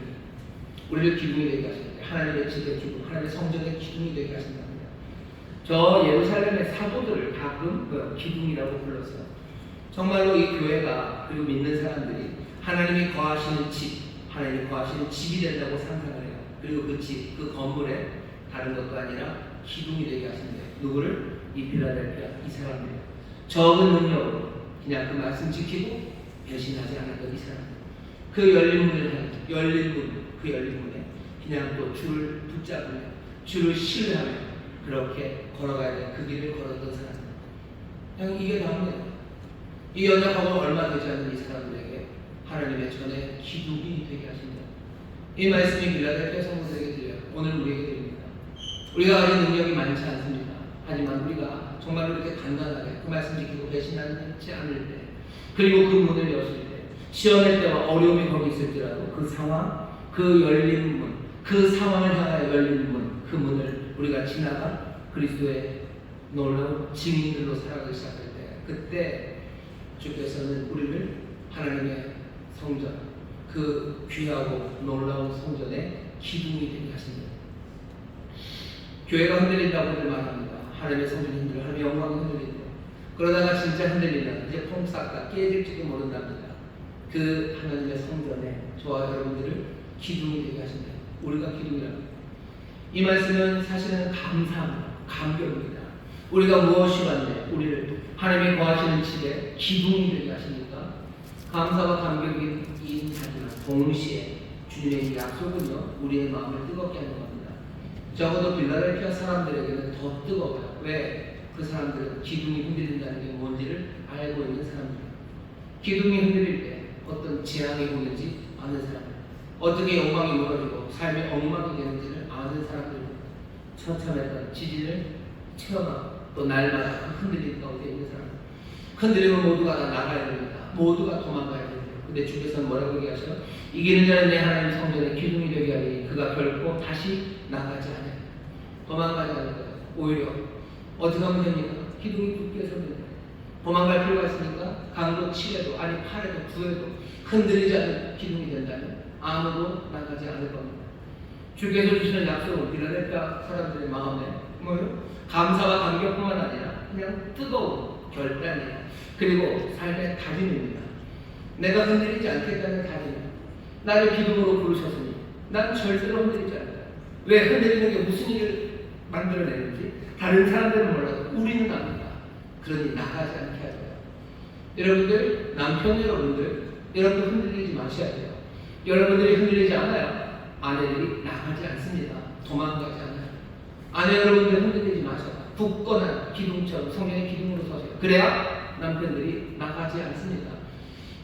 우리를 기둥이 되게 하십니다. 하나님의 집의 기둥, 하나님의 성전의 기둥이 되게 하신답니다. 저 예루살렘의 사도들을 가끔 그 기둥이라고 불렀어요. 정말로 이 교회가 그리고 믿는 사람들이 하나님이 거하시는 집, 하나님이 거하시는 집이 된다고 상상을 해요. 그리고 그 집, 그 건물에 다른 것도 아니라 기둥이 되게 하신대요. 누구를? 이 빌라델피아 이 사람들. 적은 능력으로 그냥 그 말씀 지키고 배신하지 않았던 이 사람들. 그 열린 문을 열린 문, 그 열린 문에 그냥 또 줄을 붙잡으며 줄을 신뢰하며 그렇게 걸어가야 돼. 그 길을 걸었던 사람들. 그냥 이게 다입니다. 이 연약하고 얼마 되지 않는 이 사람들에게 하나님의 전에 기둥이 되게 하신다. 이 말씀이 빌라델피아 성도들에게 들려요. 오늘 우리에게 드립니다. 우리가 가진 능력이 많지 않습니다. 하지만 우리가 정말 이렇게 간단하게 그 말씀 지키고 배신하지 않을 때, 그리고 그 문을 여실 때, 시험의 때와 어려움이 거기 있을지라도 그 상황, 그 열린 문, 그 상황을 향하여 열린 문, 그 문을 우리가 지나가 그리스도의 놀라운 증인들로 살아가기 시작할 때, 그때 주께서는 우리를 하나님의 성전, 그 귀하고 놀라운 성전의 기둥이 되게 하십니다. 교회가 흔들린다고들 말합니다. 하나님의 성전이 흔들려, 하나님의 영광이 흔들린다. 그러다가 진짜 흔들리면 이제 폼 싹다 깨질지도 모른답니다. 그 하나님의 성전에 저와 여러분들을 기둥이 되게 하신다. 우리가 기둥이랍니다. 이 말씀은 사실은 감사합니다. 감격입니다. 우리가 무엇이 왔네? 우리를 하나님이 거하시는 집에 기둥이 되게 하십니까? 감사와 감격인 하지만 동시에 주님의 약속은요 우리의 마음을 뜨겁게 하는 겁니다. 적어도 빌라델피아 사람들에게는 더 뜨거워요. 왜? 그 사람들은 기둥이 흔들린다는 게 뭔지를 알고 있는 사람들. 기둥이 흔들릴 때 어떤 재앙이 오는지 아는 사람들, 어떻게 영광이 무너지고 삶의 엉망이 되는지를 아는 사람들, 처참했던 지진을 체험하고 또 날마다 그 흔들림 가운데 있는 사람들. 흔들리면 모두가 다 나가야 됩니다. 모두가 도망가야 됩니다. 근데 주께서는 뭐라고 얘기하셔요? 이기는 자는 내 하나님 성전의 기둥이 되게 하니 그가 결코 다시 나가지 않아요. 도망가지 않을 거예요. 오히려 어떻게 하면 됩니까? 기둥이 굳게 서면 도망갈 필요가 있으니까 강도 치에도 아니 팔에도 구에도 흔들리지 않는 기둥이 된다면 아무도 나가지 않을 겁니다. 주께서 주시는 약속은 빌라델피아 사람들의 마음에 뭐예요? 감사와 감격뿐만 아니라 그냥 뜨거운 결단이에요. 그리고 삶의 다짐입니다. 내가 흔들리지 않겠다는 다짐. 나를 기둥으로 부르셨으니 난 절대로 흔들리지 않아요. 왜? 흔들리는 게 무슨 일을 만들어내는지 다른 사람들은 몰라도 우리는 압니다. 그러니 나가지 않게 할 거예요. 여러분들, 남편 여러분들 흔들리지 마셔야 돼요. 여러분들이 흔들리지 않아요. 아내들이 나가지 않습니다. 도망가지 않아요. 아내 여러분들 흔들리지 마셔요. 굳건한 기둥처럼 성경의 기둥으로 서세요. 그래야 남편들이 나가지 않습니다.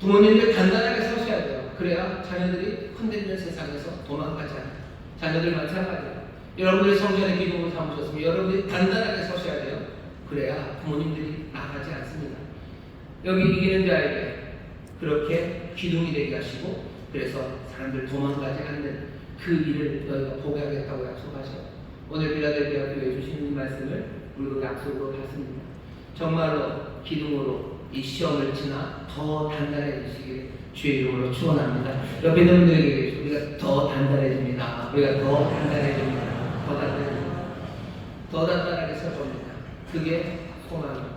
부모님들 단단하게 서셔야 돼요. 그래야 자녀들이 흔들리는 세상에서 도망가지 않아요. 자녀들 마찬가지예요. 여러분들이 성전의 기둥을 삼으셨으면 여러분들이 단단하게 서셔야 돼요. 그래야 부모님들이 나가지 않습니다. 여기 이기는 자에게 그렇게 기둥이 되게 하시고, 그래서 사람들 도망가지 않는 그 일을 너희가 보게 하겠다고 약속하셔요. 오늘 빌라델피아 교회에 주시는 이 말씀을 우리도 약속으로 받습니다. 정말로 기둥으로 이 시험을 지나 더 단단해지시길 주의 이름으로 축원합니다. 옆에 있는 분들에게 우리가 더 단단해집니다. 우리가 더 단단해집니다. 더 단단하게 설 겁니다. 그게 소망입니다.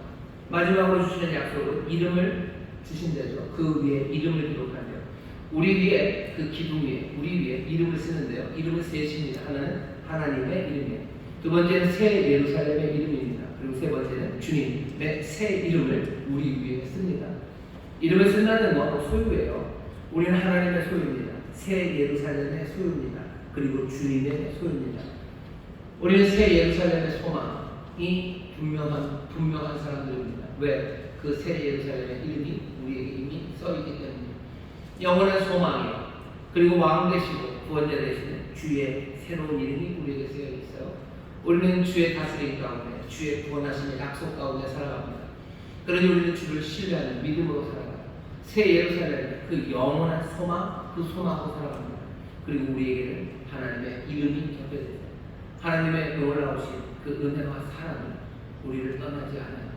마지막으로 주시는 약속은 이름을 주신대죠. 그 위에 이름을 기록하죠. 우리 위에, 그 기둥 위에, 우리 위에 이름을 쓰는데요. 이름을 셋입니다. 하나는 하나님의 이름이에요. 두 번째는 새 예루살렘의 이름입니다. 그리고 세 번째는 주님의 새 이름을 우리 위에 씁니다. 이름을 쓴다는 건 소유예요. 우리는 하나님의 소유입니다. 새 예루살렘의 소유입니다. 그리고 주님의 소유입니다. 우리는 새 예루살렘의 소망, 소망이 분명한 사람들입니다. 왜? 그 새 예루살렘의 이름이 우리에게 이미 써있기 때문에. 영원한 소망이요. 그리고 왕 되시고 구원자 되시는 주의 새로운 이름이 우리에게 쓰여 있어요. 우리는 주의 다스림 가운데, 주의 구원하심의 약속 가운데 살아갑니다. 그러니 우리는 주를 신뢰하는 믿음으로 살아가요. 새 예루살렘, 그 영원한 소망, 그 소망으로 살아갑니다. 그리고 우리에게는 하나님의 이름이 겹쳐져요. 하나님의 놀라우신 그 은혜와 사랑이 우리를 떠나지 않아요.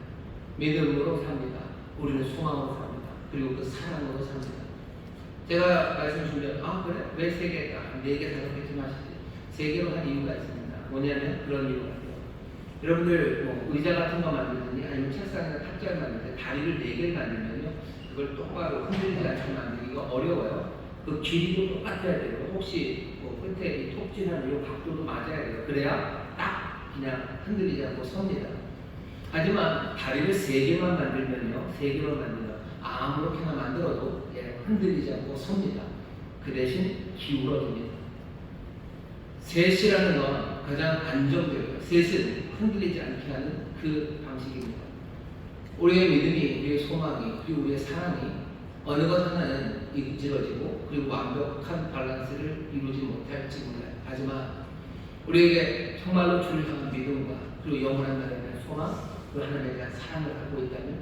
믿음으로 삽니다. 우리는 소망으로 삽니다. 그리고 그 사랑으로 삽니다. 제가 말씀 주면, 그래? 왜 세 개일까? 4개 생각하지 마시지. 3개로 한 이유가 있습니다. 뭐냐면 그런 이유가 있어요. 여러분들 뭐 의자 같은 거 만들든지 아니면 책상이나 탁자를 만들 때 다리를 4개를 만들면요, 그걸 똑바로 흔들리지 않게 만들기가 어려워요. 그 길이도 똑같아야 돼요. 혹시 뭐 끝에 이 톱질하는 이 각도도 맞아야 돼요. 그래야 딱 그냥 흔들리지 않고 섭니다. 하지만 다리를 3개만 만들면요, 3개만 만들면 아무렇게나 만들어도 흔들리지 않고 섭니다. 그 대신 기울어집니다. 셋이라는 건 가장 안정적이에요. 셋은 흔들리지 않게 하는 그 방식입니다. 우리의 믿음이, 우리의 소망이, 그리고 우리의 사랑이 어느 것 하나는 이질러지고 그리고 완벽한 밸런스를 이루지 못할지 몰라요. 하지만 우리에게 정말로 주를 향한 믿음과 그리고 영원한 날에 대한 소망, 그 하나님에 대한 사랑을 갖고 있다면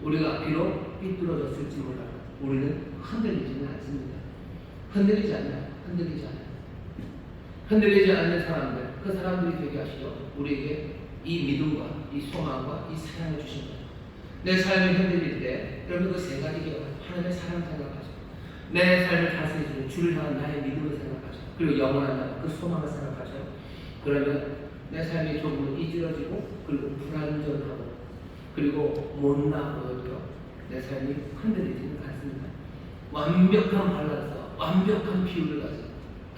우리가 비록 삐뚤어졌을지 몰라도 우리는 흔들리지는 않습니다. 흔들리지 않아요. 흔들리지 않아요. 흔들리지 않는 사람들, 그 사람들이 되게 하시죠. 우리에게 이 믿음과 이 소망과 이 사랑을 주신 거예요. 내 삶이 흔들릴 때 여러분 그 3가지 기억하세요. 하나님의 사랑 생각하죠. 내 삶을 다스리시는 주를 향한 나의 믿음을 생각하죠. 그리고 영원한 날 그 소망을 생각하죠. 그러면 내 삶이 조금 이질러지고 그리고 불안전하고 그리고 못나 보여도요, 내 삶이 흔들리지는 않습니다. 완벽한 밸런스, 완벽한 비율을 가지고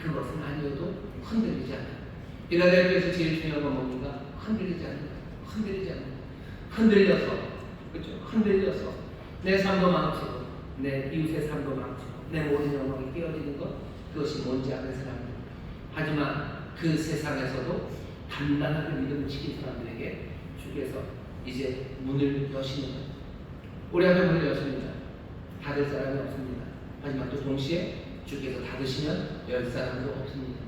그것은 아니어도 흔들리지 않아요. 필라델피아에서 제일 중요한 건 뭡니까? 흔들리지 않는다. 흔들리지 않는다. 흔들려서, 그렇죠? 흔들려서 내 삶도 망치고 내 이웃의 삶도 망치고 내 모든 영광이 깨어지는 것, 그것이 뭔지 아는 사람들. 하지만 그 세상에서도 단단하게 믿음을 지킨 사람들에게 주께서 이제 문을 여시는 거예요. 우리 앞에 문을 여십니다. 닫을 사람이 없습니다. 하지만 또 동시에 주께서 닫으시면 열 사람도 없습니다.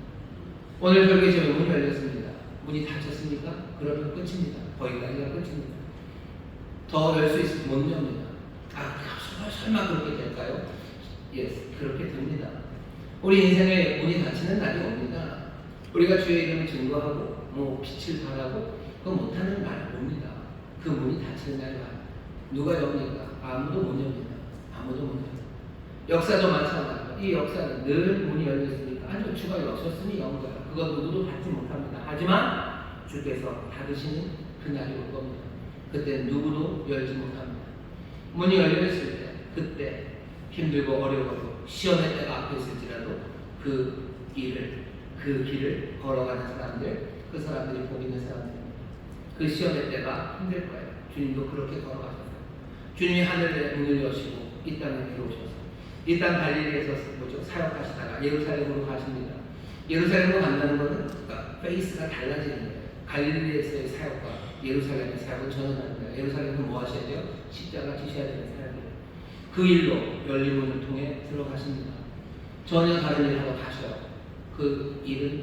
오늘 결국에 문이 열렸습니다. 문이 닫혔습니까? 그러면 끝입니다. 거기까지가 끝입니다. 더 열 수 있으면 못 엽니다. 설마 그렇게 될까요? 그렇게 됩니다. 우리 인생에 문이 닫히는 날이 옵니다. 우리가 주의 이름을 증거하고 빛을 발하고 그거 못하는 날 옵니다. 그 문이 닫히는 날이 와요. 누가 엽니까? 아무도 못 엽니다. 아무도 못 엽니다. 역사도 마찬가지입니다. 이 역사는 늘 문이 열렸으니까 아주 주가 여셨으니 연 거예요. 그건 누구도 닫지 못합니다. 하지만 주께서 닫으시는 그날이 올 겁니다. 그때 누구도 열지 못합니다. 문이 열려있을 때, 그때 힘들고 어려워도 시험의 때가 앞에 있을지라도 그 길을 걸어가는 사람들, 그 사람들이 복 있는 사람들입니다. 그 시험의 때가 힘들 거예요. 주님도 그렇게 걸어가셨어요. 주님이 하늘에 문을 여시고 이 땅에 들어오셔서 이 땅 갈릴리에서 사역하시다가 예루살렘으로 가십니다. 예루살렘으로 간다는 것은 그러니까 페이스가 달라지는 거예요. 갈릴리에서의 사역과 예루살렘의 사역은 전혀 다릅니다. 예루살렘은 뭐 하셔야 돼요? 십자가 지셔야 되는 사역이에요. 그 일로 열린 문을 통해 들어가십니다. 전혀 다른 일을 하러 가셔요. 그 일은